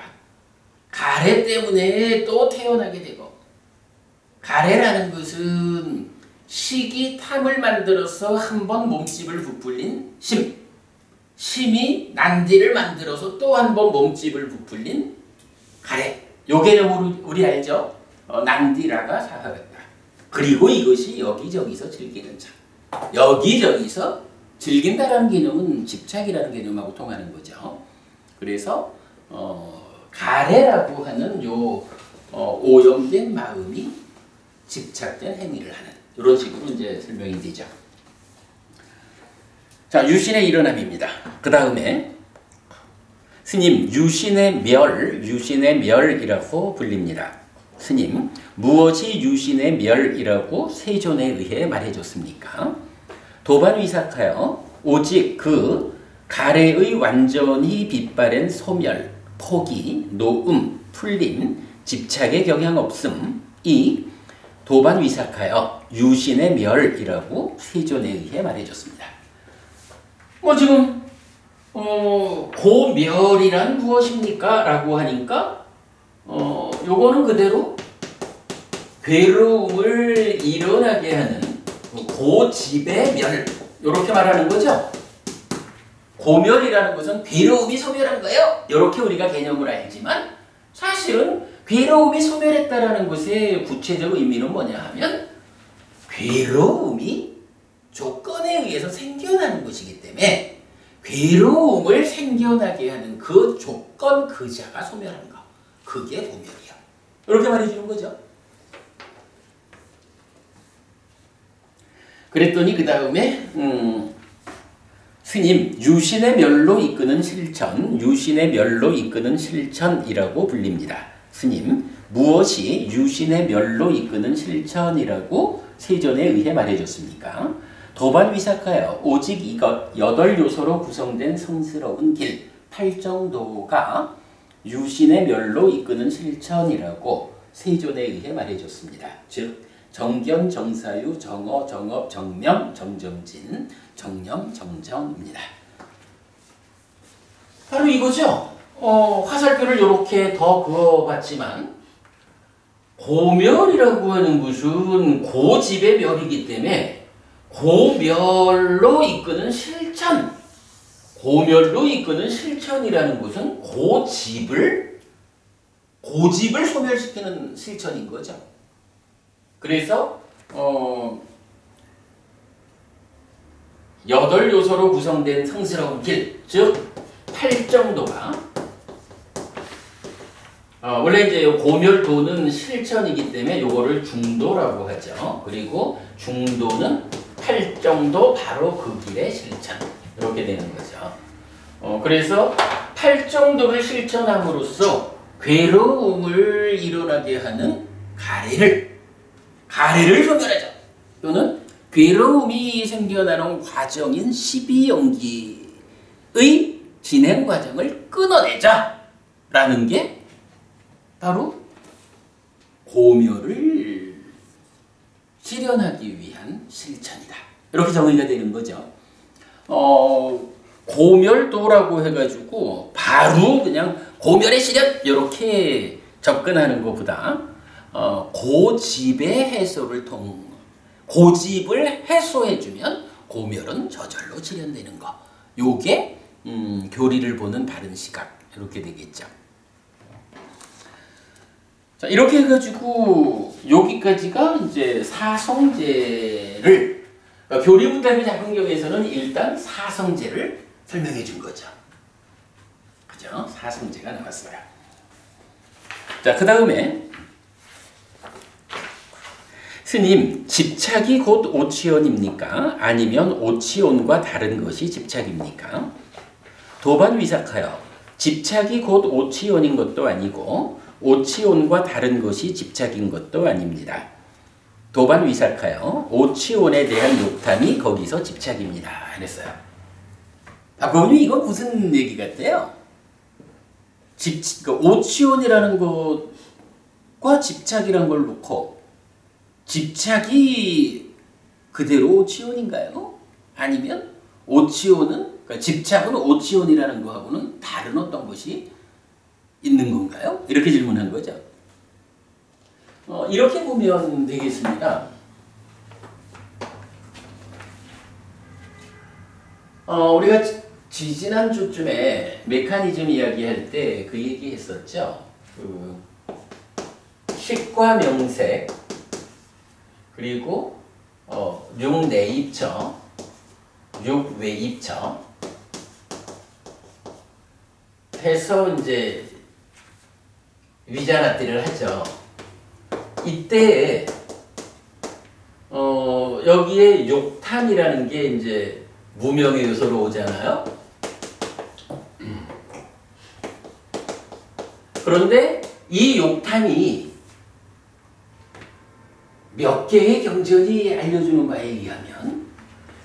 가래 때문에 또 태어나게 되고, 가래라는 것은 식이 탐을 만들어서 한번 몸집을 부풀린 심이 난디를 만들어서 또 한 번 몸집을 부풀린 가래. 요 개념으로 우리 알죠? 난디라가 사하겠다. 그리고 이것이 여기저기서 즐기는 자. 여기저기서 즐긴다라는 개념은 집착이라는 개념하고 통하는 거죠. 그래서 가래라고 하는 요 오염된 마음이 집착된 행위를 하는 이런 식으로 이제 설명이 되죠. 자, 유신의 일어남입니다. 그 다음에 스님, 유신의 멸이라고 불립니다. 스님, 무엇이 유신의 멸이라고 세존에 의해 말해줬습니까? 도반위삭하여 오직 그 가래의 완전히 빛바랜 소멸, 포기, 노음, 풀림, 집착의 경향 없음, 이 도반위삭하여 유신의 멸이라고 세존에 의해 말해줬습니다. 뭐 지금 고멸이란 무엇입니까? 라고 하니까 요거는 그대로 괴로움을 일어나게 하는 고집의 멸, 이렇게 말하는 거죠. 고멸이라는 것은 괴로움이 소멸한 거예요. 이렇게 우리가 개념을 알지만 사실은 괴로움이 소멸했다라는 것의 구체적 의미는 뭐냐 하면 괴로움이 조건에 의해서 생겨나는 것이기 때문에 괴로움을 생겨나게 하는 그 조건 그 자가 소멸한 거. 그게 고멸이야. 이렇게 말해주는 거죠. 그랬더니 그 다음에 스님, 유신의 멸로 이끄는 실천, 유신의 멸로 이끄는 실천이라고 불립니다. 스님, 무엇이 유신의 멸로 이끄는 실천이라고 세존에 의해 말해줬습니까? 도반위삭하여 오직 이것 8요소로 구성된 성스러운 길, 팔정도가 유신의 멸로 이끄는 실천이라고 세존에 의해 말해줬습니다. 즉 정견, 정사유, 정어, 정업, 정명, 정정진, 정념, 정정입니다. 바로 이거죠. 화살표를 이렇게 더 그어봤지만 고멸이라고 하는 것은 고집의 멸이기 때문에 고멸로 이끄는 실천, 고멸로 이끄는 실천이라는 것은 고집을 소멸시키는 실천인 거죠. 그래서 8요소로 구성된 성스러운 길, 즉 팔정도가 원래 이제 고멸도는 실천이기 때문에 요거를 중도라고 하죠. 그리고 중도는 팔정도 바로 그 길의 실천, 이렇게 되는 거죠. 그래서 팔정도를 실천함으로써 괴로움을 일어나게 하는 가래를 소멸하죠. 또는 괴로움이 생겨나는 과정인 12연기의 진행 과정을 끊어내자라는 게 바로 고멸을 실현하기 위한 실천이다. 이렇게 정의가 되는 거죠. 고멸도라고 해가지고 바로 그냥 고멸의 실현 이렇게 접근하는 것보다 고집의 해소를 고집을 해소해주면 고멸은 저절로 실현되는 거. 요게 교리를 보는 바른 시각 이렇게 되겠죠. 자, 이렇게 해가지고 여기까지가 이제 사성제를 교리문답의 작품경에서는 일단 사성제를 설명해 준 거죠. 그죠? 사성제가 나왔어요. 자, 그 다음에 스님, 집착이 곧 오치온입니까? 아니면 오치온과 다른 것이 집착입니까? 도반위삭하여 집착이 곧 오치온인 것도 아니고 오치온과 다른 것이 집착인 것도 아닙니다. 도반위삭하여 오치온에 대한 욕탐이 거기서 집착입니다. 그랬어요. 박범님, 이건 무슨 얘기 같아요? 오치온이라는 것과 집착이라는 걸 놓고 집착이 그대로 오치온인가요? 아니면 오치온은, 그러니까 집착은 오치온이라는 거하고는 다른 어떤 것이 있는 건가요? 이렇게 질문한 거죠. 이렇게 보면 되겠습니다. 우리가 지지난주쯤에 메커니즘 이야기할 때 그 얘기 했었죠. 식과 명색, 그리고 육내입처, 육외입처 해서 이제 위자나띠를 하죠. 이때 여기에 욕탐이라는 게 이제 무명의 요소로 오잖아요. 그런데 이 욕탐이 몇 개의 경전이 알려주는 바에 의하면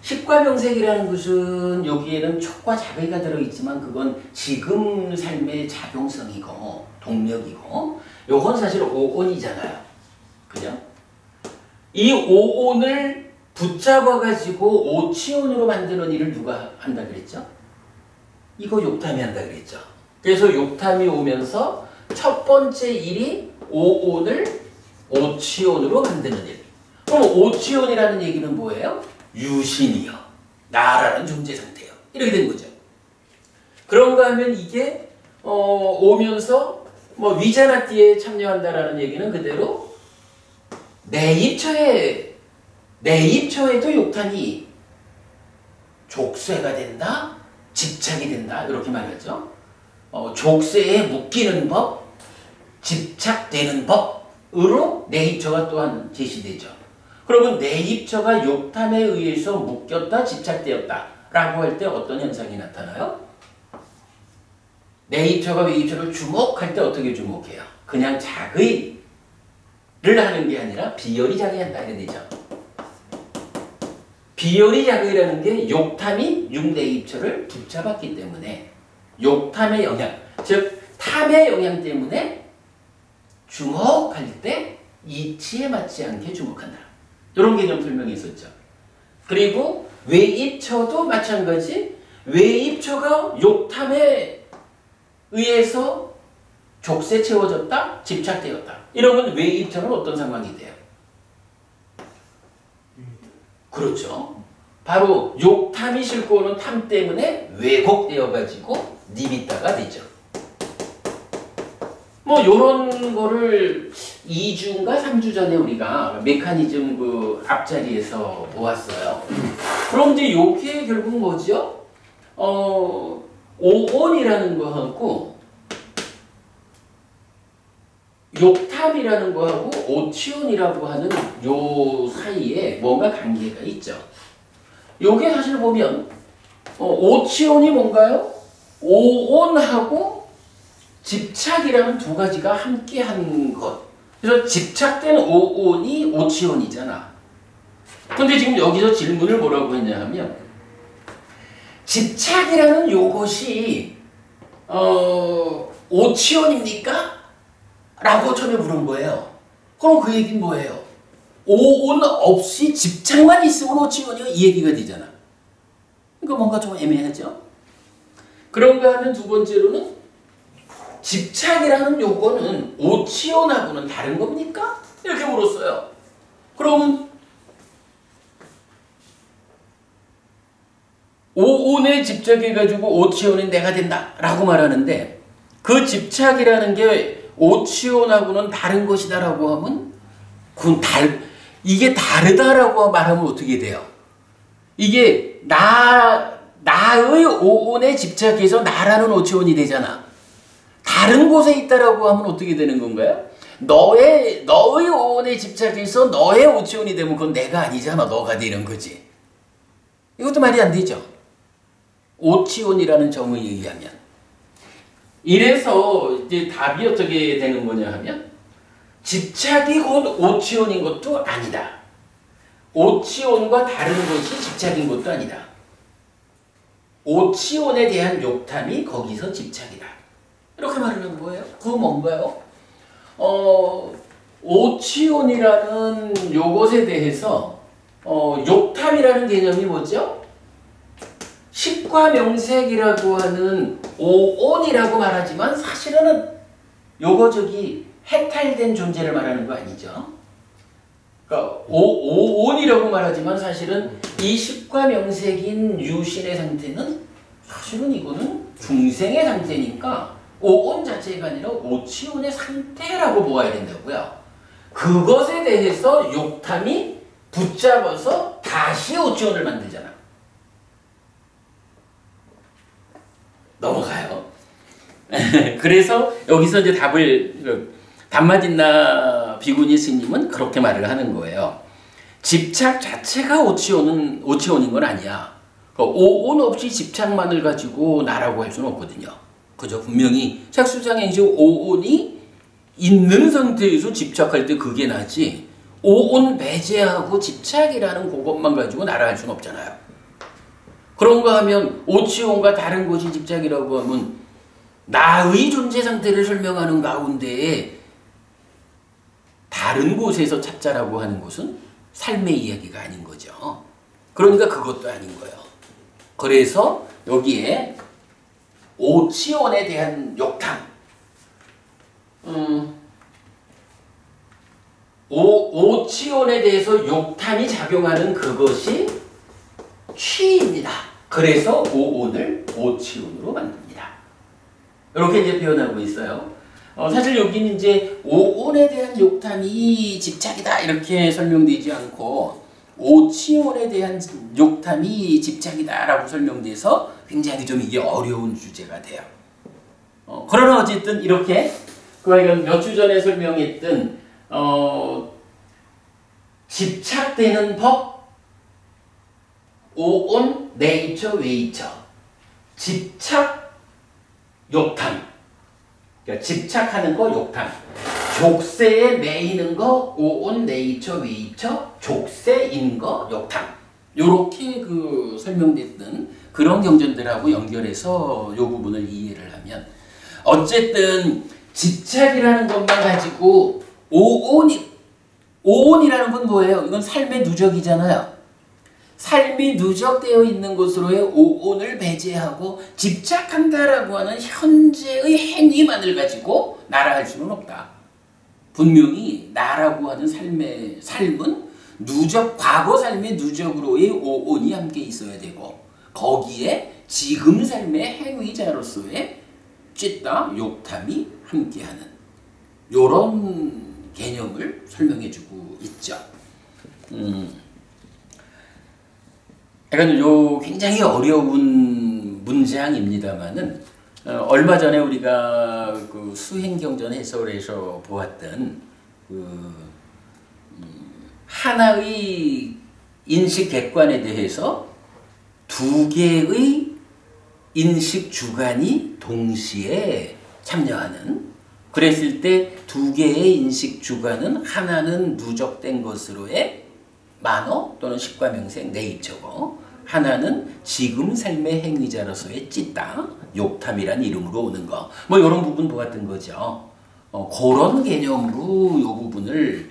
식과명색이라는 것은 여기에는 촉과 자극이가 들어있지만 그건 지금 삶의 작용성이고 동력이고 요건 사실 오온이잖아요. 그죠? 이 오온을 붙잡아가지고 오치온으로 만드는 일을 누가 한다 그랬죠? 이거 욕탐이 한다 그랬죠. 그래서 욕탐이 오면서 첫 번째 일이 오온을 오치온으로 만드는 일. 그럼 오치온이라는 얘기는 뭐예요? 유신이요. 나라는 존재 상태요. 이렇게 된 거죠. 그런가 하면 이게 오면서 뭐 위자나띠에 참여한다라는 얘기는 그대로 내입처에도 욕탐이 족쇄가 된다, 집착이 된다 이렇게 말하죠. 족쇄에 묶이는 법, 집착되는 법으로 내입처가 또한 제시되죠. 그러면 내입처가 욕탐에 의해서 묶였다, 집착되었다 라고 할 때 어떤 현상이 나타나요? 내입처가 외입처를 주목할 때 어떻게 주목해요? 그냥 자의를 하는 게 아니라 비열이 자의한다 이런 되죠. 비열이 자의라는 게 욕탐이 육내입처를 붙잡았기 때문에 욕탐의 영향, 즉 탐의 영향 때문에 주목할 때 이치에 맞지 않게 주목한다. 이런 개념 설명이 있었죠. 그리고 외입처도 마찬가지. 외입처가 욕탐에 의해서 족쇄 채워졌다, 집착되었다. 이러면 외입처는 어떤 상황이 돼요? 그렇죠. 바로 욕탐이 싣고 오는 탐 때문에 왜곡되어가지고 니비따가 되죠. 뭐 요런 거를 2주인가 3주 전에 우리가 메커니즘 그 앞자리에서 보았어요. 그럼 이제 요게 결국 뭐죠? 오온이라는 거하고 욕탐이라는 거하고 오치온이라고 하는 요 사이에 뭔가 관계가 있죠. 요게 사실 보면 오치온이 뭔가요? 오온하고 집착이라는 두 가지가 함께한 것. 그래서 집착된 오온이 오치온이잖아. 근데 지금 여기서 질문을 뭐라고 했냐 하면 집착이라는 요것이 오치온입니까? 라고 처음에 물은 거예요. 그럼 그 얘기는 뭐예요? 오온 없이 집착만 있으면 오치온이요? 이 얘기가 되잖아. 그러니까 뭔가 좀 애매하죠? 그런가 하면 두 번째로는 집착이라는 요거는 오치온하고는 다른 겁니까? 이렇게 물었어요. 그러면 오온에 집착해가지고 오치온이 내가 된다 라고 말하는데 그 집착이라는 게 오치온하고는 다른 것이다 라고 하면 그건 이게 다르다라고 말하면 어떻게 돼요? 이게 나의 오온에 집착해서 나라는 오치온이 되잖아. 다른 곳에 있다라고 하면 어떻게 되는 건가요? 너의 오온에 집착해서 너의 오치온이 되면 그건 내가 아니잖아. 너가 되는 거지. 이것도 말이 안 되죠. 오치온이라는 정의에 의하면. 이래서 이제 답이 어떻게 되는 거냐 하면 집착이 곧 오치온인 것도 아니다. 오치온과 다른 것이 집착인 것도 아니다. 오치온에 대한 욕탐이 거기서 집착이다. 이렇게 말하는 거예요. 그건 뭔가요? 오치온이라는 요것에 대해서 욕탐이라는 개념이 뭐죠? 식과명색이라고 하는 오온이라고 말하지만 사실은 요거 해탈된 존재를 말하는 거 아니죠? 그러니까 오온이라고 말하지만 사실은 이 식과명색인 유신의 상태는 사실은 이거는 중생의 상태니까 오온 자체가 아니라 오치온의 상태라고 보아야 된다고요. 그것에 대해서 욕탐이 붙잡아서 다시 오치온을 만들잖아. 넘어가요. 그래서 여기서 이제 담마딘나 비구니 스님은 그렇게 말을 하는 거예요. 집착 자체가 오치온인 건 아니야. 오온 없이 집착만을 가지고 나라고 할 수는 없거든요. 그죠? 분명히 착수장애인식 오온이 있는 상태에서 집착할 때 그게 나지 오온 배제하고 집착이라는 그것만 가지고 나라할 수는 없잖아요. 그런가 하면 오치온과 다른 것이 집착이라고 하면 나의 존재 상태를 설명하는 가운데에 다른 곳에서 찾자라고 하는 것은 삶의 이야기가 아닌 거죠. 그러니까 그것도 아닌 거예요. 그래서 여기에 오치온에 대한 욕탕, 오치온에 대해서 욕탕이 작용하는 그것이 취입니다. 그래서 오온을 오치온으로 만듭니다. 이렇게 이제 표현하고 있어요. 사실 여기는 이제 오온에 대한 욕탐이 집착이다 이렇게 설명되지 않고 오치온에 대한 욕탐이 집착이다라고 설명돼서 굉장히 좀 이게 어려운 주제가 돼요. 그러나 어쨌든 이렇게 몇 주 전에 설명했던 집착되는 법 오온 네이처 웨이처 집착 욕탐 그러니까 집착하는 거 욕탐 족쇄에 매이는 거 오온 네이처 웨이처 족쇄인 거 욕탐 요렇게 그 설명됐던 그런 경전들하고 연결해서 요 부분을 이해를 하면 어쨌든 집착이라는 것만 가지고 오온이라는 건 뭐예요? 이건 삶의 누적이잖아요. 삶이 누적되어 있는 것으로의 오온을 배제하고 집착한다라고 하는 현재의 행위만을 가지고 나라할 수는 없다. 분명히 나라고 하는 삶은 누적, 과거 삶의 누적으로의 오온이 함께 있어야 되고 거기에 지금 삶의 행위자로서의 찌따, 욕탐이 함께하는 이런 개념을 설명해주고 있죠. 약간 요 굉장히 어려운 문장입니다만은 얼마 전에 우리가 그 수행경전 해설에서 보았던 그 하나의 인식 객관에 대해서 두 개의 인식 주관이 동시에 참여하는 그랬을 때 두 개의 인식 주관은 하나는 누적된 것으로의 만어 또는 식과명생 네이처고 하나는 지금 삶의 행위자로서의 찌따 욕탐이란 이름으로 오는 거 뭐 이런 부분 보았던 거죠. 그런 개념으로 이 부분을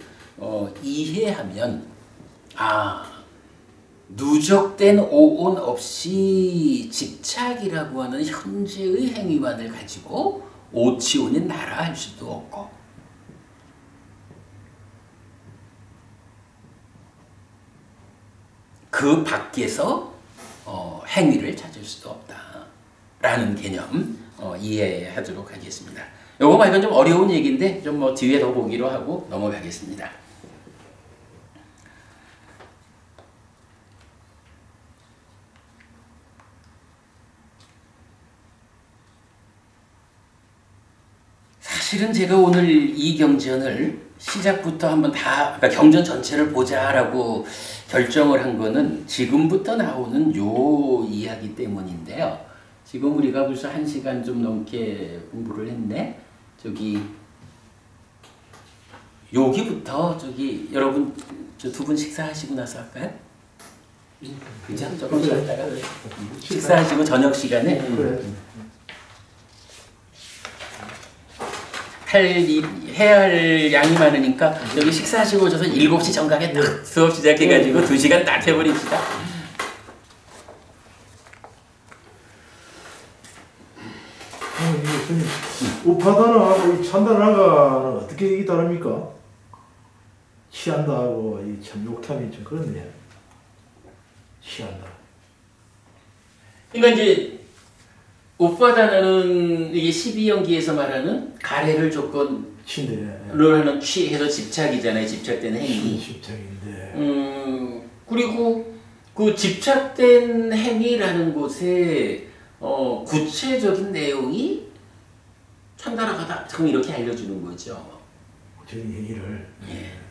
이해하면 누적된 오온 없이 집착이라고 하는 현재의 행위만을 가지고 오치온인 나라 할 수도 없고 그 밖에서 행위를 찾을 수도 없다라는 개념 이해하도록 하겠습니다. 요거 말고는 좀 어려운 얘기인데 좀 뭐 뒤에 더 보기로 하고 넘어가겠습니다. 사실은 제가 오늘 이 경전을 시작부터 한번 그러니까 경전 전체를 보자라고 결정을 한 거는 지금부터 나오는 요 이야기 때문인데요. 지금 우리가 벌써 1시간 좀 넘게 공부를 했네. 여기부터 여러분 저 두 분 식사하시고 나서 할까요? 그죠? 조금 쉬었다가 식사하시고 저녁 시간에 해야 할 양이 많으니까 여기 식사하시고 오셔서 7시 정각에 딱 수업 시작해가지고 2시간 딱 해버립시다. 우파다나하고 이 찬다나가는 어떻게 이게 다릅니까? 취한다하고 이 참 욕탐이 좀 그렇네요. 취한다. 그러니까 이제 우파다나는 이게 12연기에서 말하는 가래를 조건으로 하는 취해서 집착이잖아요. 집착된 행위. 집착인데. 그리고 그 집착된 행위라는 곳에 구체적인 내용이 찬다라가다 참 이렇게 알려주는 거죠. 구체적인 행위를. 예.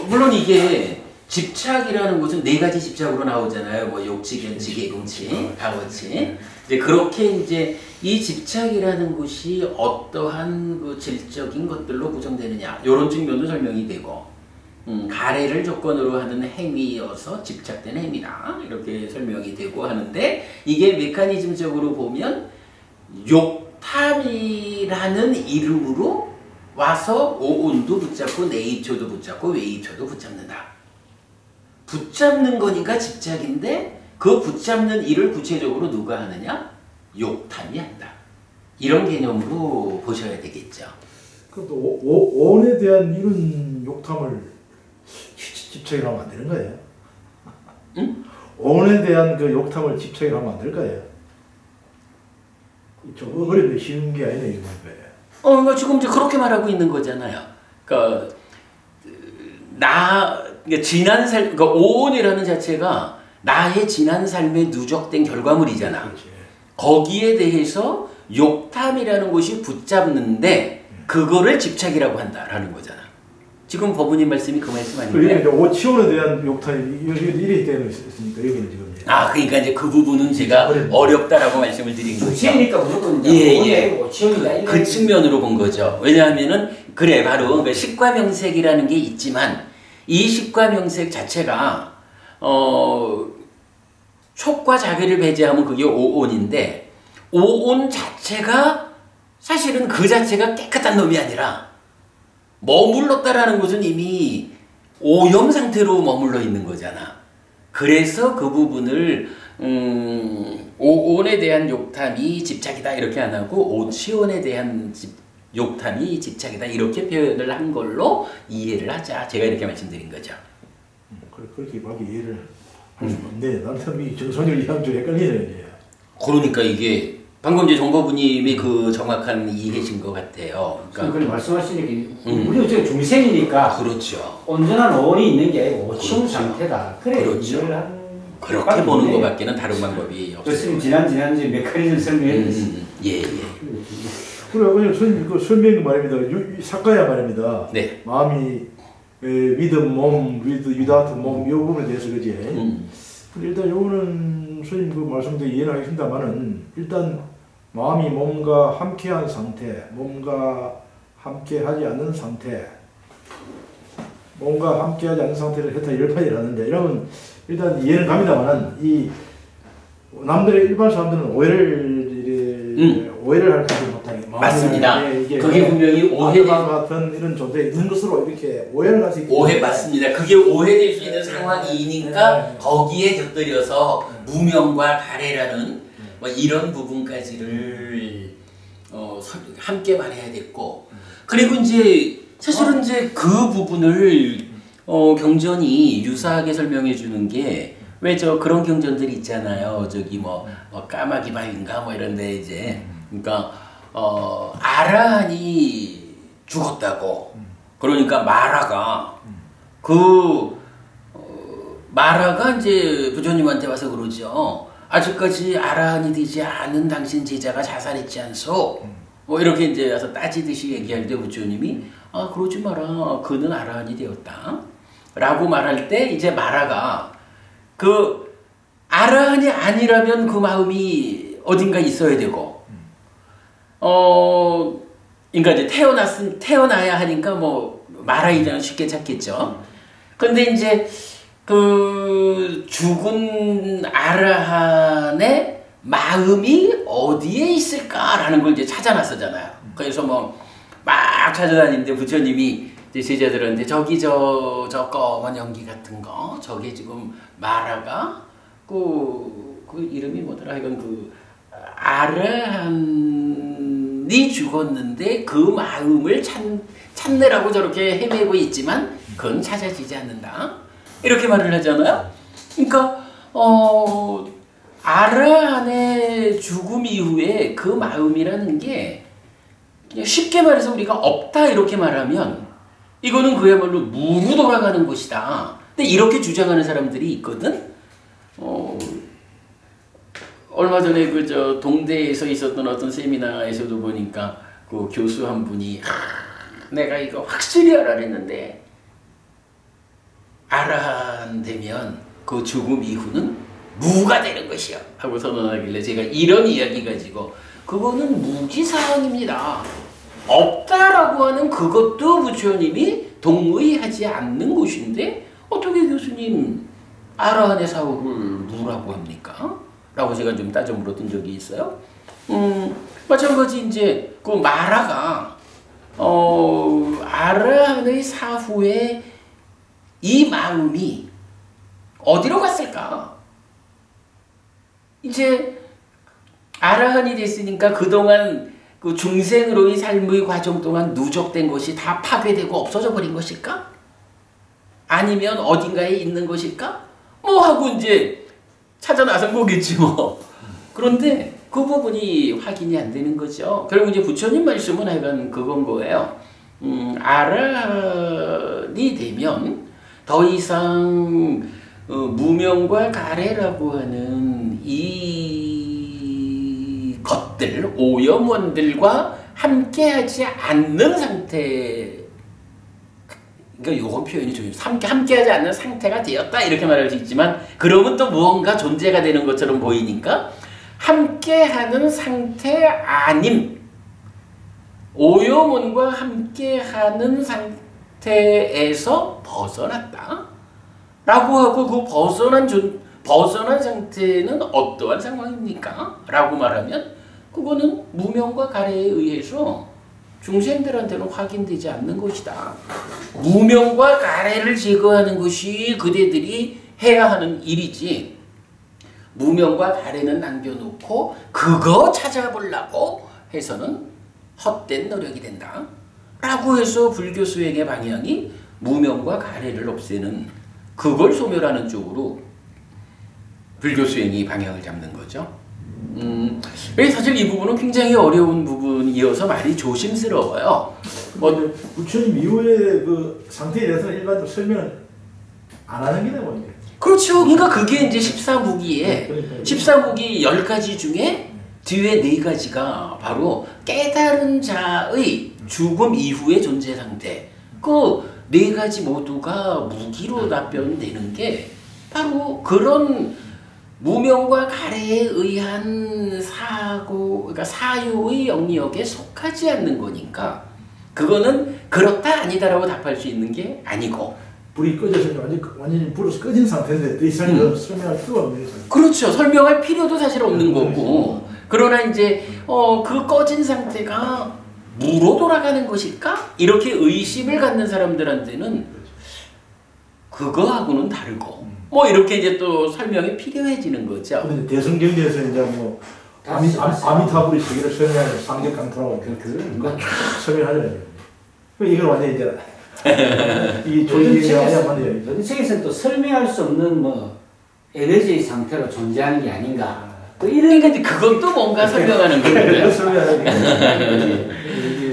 물론 이게 집착이라는 것은 네 가지 집착으로 나오잖아요. 뭐 욕치, 견치, 개궁치, 가거치. 이제 그렇게 이제 이 집착이라는 것이 어떠한 그 질적인 것들로 구성되느냐 이런 측면도 설명이 되고, 가래를 조건으로 하는 행위여서 집착된 행위다 이렇게 설명이 되고 하는데, 이게 메커니즘적으로 보면 욕탐이라는 이름으로 와서 오온도 붙잡고 내입초도 붙잡고 외입초도 붙잡는다. 붙잡는 거니까 집착인데 그 붙잡는 일을 구체적으로 누가 하느냐? 욕탐이 한다. 이런 개념으로 보셔야 되겠죠. 그것도 오온에 대한 이런 욕탐을 집착이라고 하면 안 되는 거예요. 응? 오온에 대한 그 욕탐을 집착이라고 하면 안 될 거예요. 좀 어렵게 쉬운 게 아니네 이런 거예요. 그러니까 지금 이제 그렇게 말하고 있는 거잖아요. 그러니까 그러니까 오온이라는 자체가 나의 지난 삶에 누적된 결과물이잖아. 그렇지. 거기에 대해서 욕탐이라는 것이 붙잡는데 그거를 집착이라고 한다라는 거잖아. 지금 법원님 말씀이 그 말씀 아닌가요? 오치온에 대한 욕탐이 이래 되어 있으니까 여기는 지금. 그러니까 이제 그 부분은 제가 어렵다라고 말씀을 드린 거죠. 치니까 무조건 예. 그 측면으로 본 거죠. 왜냐하면은 그래 바로 그 식과명색이라는 게 있지만 이 식과명색 자체가 촉과 자기를 배제하면 그게 오온인데, 오온 자체가 사실은 그 자체가 깨끗한 놈이 아니라 머물렀다라는 것은 이미 오염 상태로 머물러 있는 거잖아. 그래서 그 부분을 오온에 대한 욕탐이 집착이다 이렇게 안 하고 오치온에 대한 욕탐이 집착이다 이렇게 표현을 한 걸로 이해를 하자. 제가 이렇게 말씀드린 거죠. 그렇게 밖에 이해를 할 수가 없네. 나는 이 정선율 이해하면 좀 헷갈리네. 그러니까 이게 방금 이제 정법부님이 그 정확한 이해신 것 같아요. 그러니까 말씀하시니까 우리는 어차피 중생이니까 그렇죠. 온전한 오온이 있는 게 아니고 오치온 그렇죠. 상태다. 그래 그렇죠. 그렇게 보는 것밖에는 다른 방법이 없어요. 교수님 지난주에 메커니즘 설명했듯이. 예. 그래, 그냥 그 설명이 말입니다. 사과야 말입니다. 네. 마음이 with 몸, without 몸, 이 부분에 대해서 그지. 근데 일단 요거는 선생님 그 말씀도 이해는 하겠습니다만은 일단 마음이 몸과 함께한 상태, 몸과 함께하지 않는 상태, 몸과 함께하지 않는 상태를 해타 열판이라는데 이러면 일단 이해는 갑니다만은 이 남들의 일반 사람들은 오해를 할 것이 못하게 맞습니다. 그게 분명히 오해와 같은 이런 존재에 있는 것으로 이렇게 오해를 할 수 있기 오해 맞습니다. 그게 오해될 수 있는 상황이니까 거기에 곁들여서 무명과 가래라는 뭐 이런 부분까지를 함께 말해야 됐고, 그리고 이제 사실은 이제 그 부분을 경전이 유사하게 설명해 주는 게 왜 저 그런 경전들이 있잖아요. 저기 뭐 까마귀 바위인가 뭐 이런데 이제 그러니까 아라한이 죽었다고. 그러니까 마라가 이제 부처님한테 와서 그러죠. 아직까지 아라한이 되지 않은 당신 제자가 자살했지 않소? 뭐 이렇게 이제 와서 따지듯이 얘기할 때 부처님이 그러지 마라. 그는 아라한이 되었다. 라고 말할 때 이제 마라가 그 아라한이 아니라면 그 마음이 어딘가 있어야 되고, 그러니까 이제 태어나야 하니까 뭐 마라이자는 쉽게 찾겠죠. 근데 이제 그 죽은 아라한의 마음이 어디에 있을까라는 걸 이제 찾아 나서잖아요. 그래서 뭐 막 찾아다니는데 부처님이 이제 제자들한테 저기 저 검은 연기 같은 거 저게 지금 마라가 그 이름이 뭐더라 이건 그 아라한이 죽었는데 그 마음을 찾느라고 저렇게 헤매고 있지만 그건 찾아지지 않는다 이렇게 말을 하잖아요. 그러니까 아라한의 죽음 이후에 그 마음이라는 게 그냥 쉽게 말해서 우리가 없다 이렇게 말하면 이거는 그야말로 무로 돌아가는 것이다. 근데 이렇게 주장하는 사람들이 있거든. 얼마 전에 그 저 동대에서 있었던 어떤 세미나에서도 보니까 그 교수 한 분이 내가 이거 확실히 알아냈는데 아라한 계산되면 그 죽음 이후는 무가 되는 것이야 하고 선언하길래 제가 이런 이야기 가지고 그거는 무기사항입니다. 없다라고 하는 그것도 부처님이 동의하지 않는 것인데 어떻게 교수님 아라한의 사후를 무라고 합니까? 라고 제가 좀 따져 물었던 적이 있어요. 마찬가지 이제 그 마라가 아라한의 사후에 이 마음이 어디로 갔을까? 이제 아라한이 됐으니까 그동안 그 중생으로의 삶의 과정 동안 누적된 것이 다 파괴되고 없어져 버린 것일까? 아니면 어딘가에 있는 것일까? 뭐 하고 이제 찾아 나선 거겠지 뭐. 그런데 그 부분이 확인이 안 되는 거죠. 결국 이제 부처님 말씀은 하여간 그건 거예요. 아라한이 되면 더 이상 무명과 가래라고 하는 이 것들, 오염원들과 함께하지 않는 상태. 그러니까 요건 표현이 좀 함께하지 않는 상태가 되었다 이렇게 말할 수 있지만 그러면 또 무언가 존재가 되는 것처럼 보이니까 함께하는 상태 아님 오염원과 함께하는 상태에서 벗어났다 라고 하고 그 벗어난 상태는 어떠한 상황입니까? 라고 말하면 그거는 무명과 가래에 의해서 중생들한테는 확인되지 않는 것이다. 무명과 가래를 제거하는 것이 그대들이 해야 하는 일이지 무명과 가래는 남겨놓고 그거 찾아보려고 해서는 헛된 노력이 된다. 라고 해서 불교 수행의 방향이 무명과 가래를 없애는 그걸 소멸하는 쪽으로 불교 수행이 방향을 잡는 거죠. 사실 이 부분은 굉장히 어려운 부분이어서 말이 조심스러워요. 부처님 이후에 그 상태에 대해서는 일반적으로 설명을 안 하는 게 되고 그렇죠. 그러니까 그게 이제 14무기에 14무기 10가지 중에 뒤에 4가지가 바로 깨달은 자의 죽음 이후의 존재 상태. 그 4가지 모두가 무기로 답변되는 게 바로 그런 무명과 가래에 의한 사고, 그러니까 사유의 영역에 속하지 않는 거니까 그거는 그렇다 아니다라고 답할 수 있는 게 아니고 불이 꺼져서 완전히 불에서 꺼진 상태인데 더 이상 설명할 필요가 없는 거죠. 그렇죠. 설명할 필요도 사실 없는 거고 그러나 이제 그 꺼진 상태가 무로 돌아가는 것일까? 이렇게 의심을 갖는 사람들한테는 그거하고는 다르고 뭐 이렇게 이제 또 설명이 필요해지는 거죠. 근데 대승경제에서 이제 뭐 아미타불이 세계를 설명하는 상격강토라고 그런 설명하잖아요. 이걸 완전히 이제 이 조직이 완전 맞네요. 전 세계에서는 또 설명할 수 없는 뭐 에너지의 상태로 존재하는 게 아닌가. 또 이런 그러니까 이제 그건 또 뭔가 설명하는 거예요.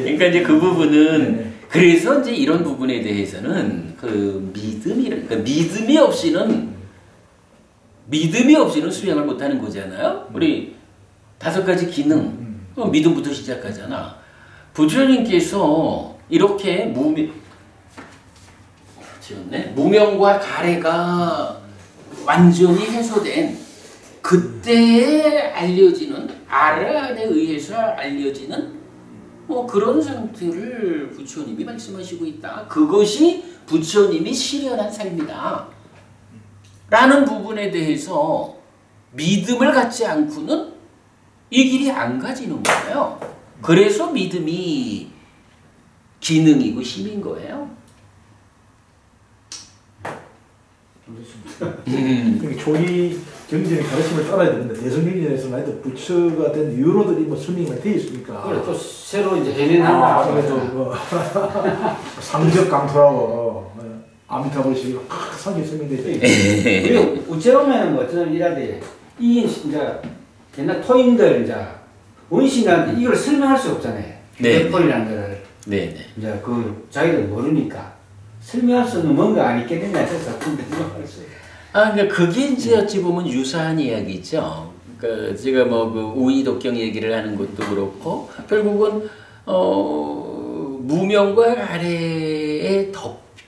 그러니까 이제 그 부분은 그래서 이제 이런 부분에 대해서는 그 믿음이 없이는 수행을 못 하는 거잖아요. 우리 5가지 기능 믿음부터 시작하잖아. 부처님께서 이렇게 무명과 가래가 완전히 해소된 그때에 알려지는 아라한에 의해서 알려지는 뭐 그런 상태를 부처님이 말씀하시고 있다. 그것이 부처님이 실현한 삶이다. 라는 부분에 대해서 믿음을 갖지 않고는 이 길이 안 가지는 거예요. 그래서 믿음이 기능이고 힘인 거예요. 조기 경전의 가르침을 따라야 되는데 대승경전에서는 하여튼 부처가 된 이유로들이 뭐 설명이 되어 있으니까. 그래 또 새로 이제 해내나. 그래도 뭐 상격강토라고 아미타불이 상격 설명되죠. 그리고 어쩌면 뭐 저는 이라데 이 이제 옛날 토인들 이제 원신들한테 이걸 설명할 수 없잖아요. 뇌폴이라는 거를 이제 그 자기들 모르니까 설명할 수 없는 뭔가 안 있게 되냐 해서 근데 설명할 수. 그러니까 그게 이제 어찌 보면 유사한 이야기죠. 그러니까 제가 뭐 그 우이독경 얘기를 하는 것도 그렇고 결국은 무명과 가래에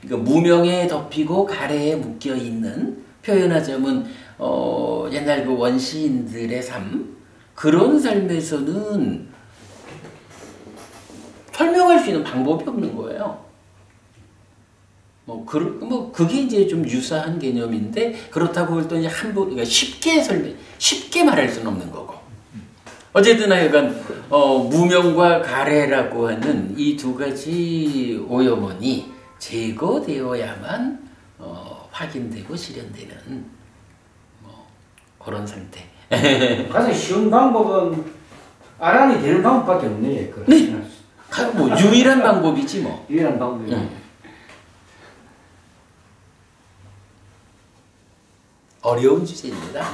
그러니까 무명에 덮이고 가래에 묶여 있는, 표현하자면 옛날 그 원시인들의 삶, 그런 삶에서는 설명할 수 있는 방법이 없는 거예요. 그게 이제 좀 유사한 개념인데, 그렇다고 할 때 그러니까 쉽게 말할 수는 없는 거고. 어쨌든 하여간 무명과 가래라고 하는 이 두 가지 오염원이 제거되어야만 확인되고 실현되는 그런 상태. 가장 쉬운 방법은 알아내 되는 방법밖에 없네. 네. 뭐 유일한 방법이지 뭐. 유일한 방법이. 어려운 주제입니다.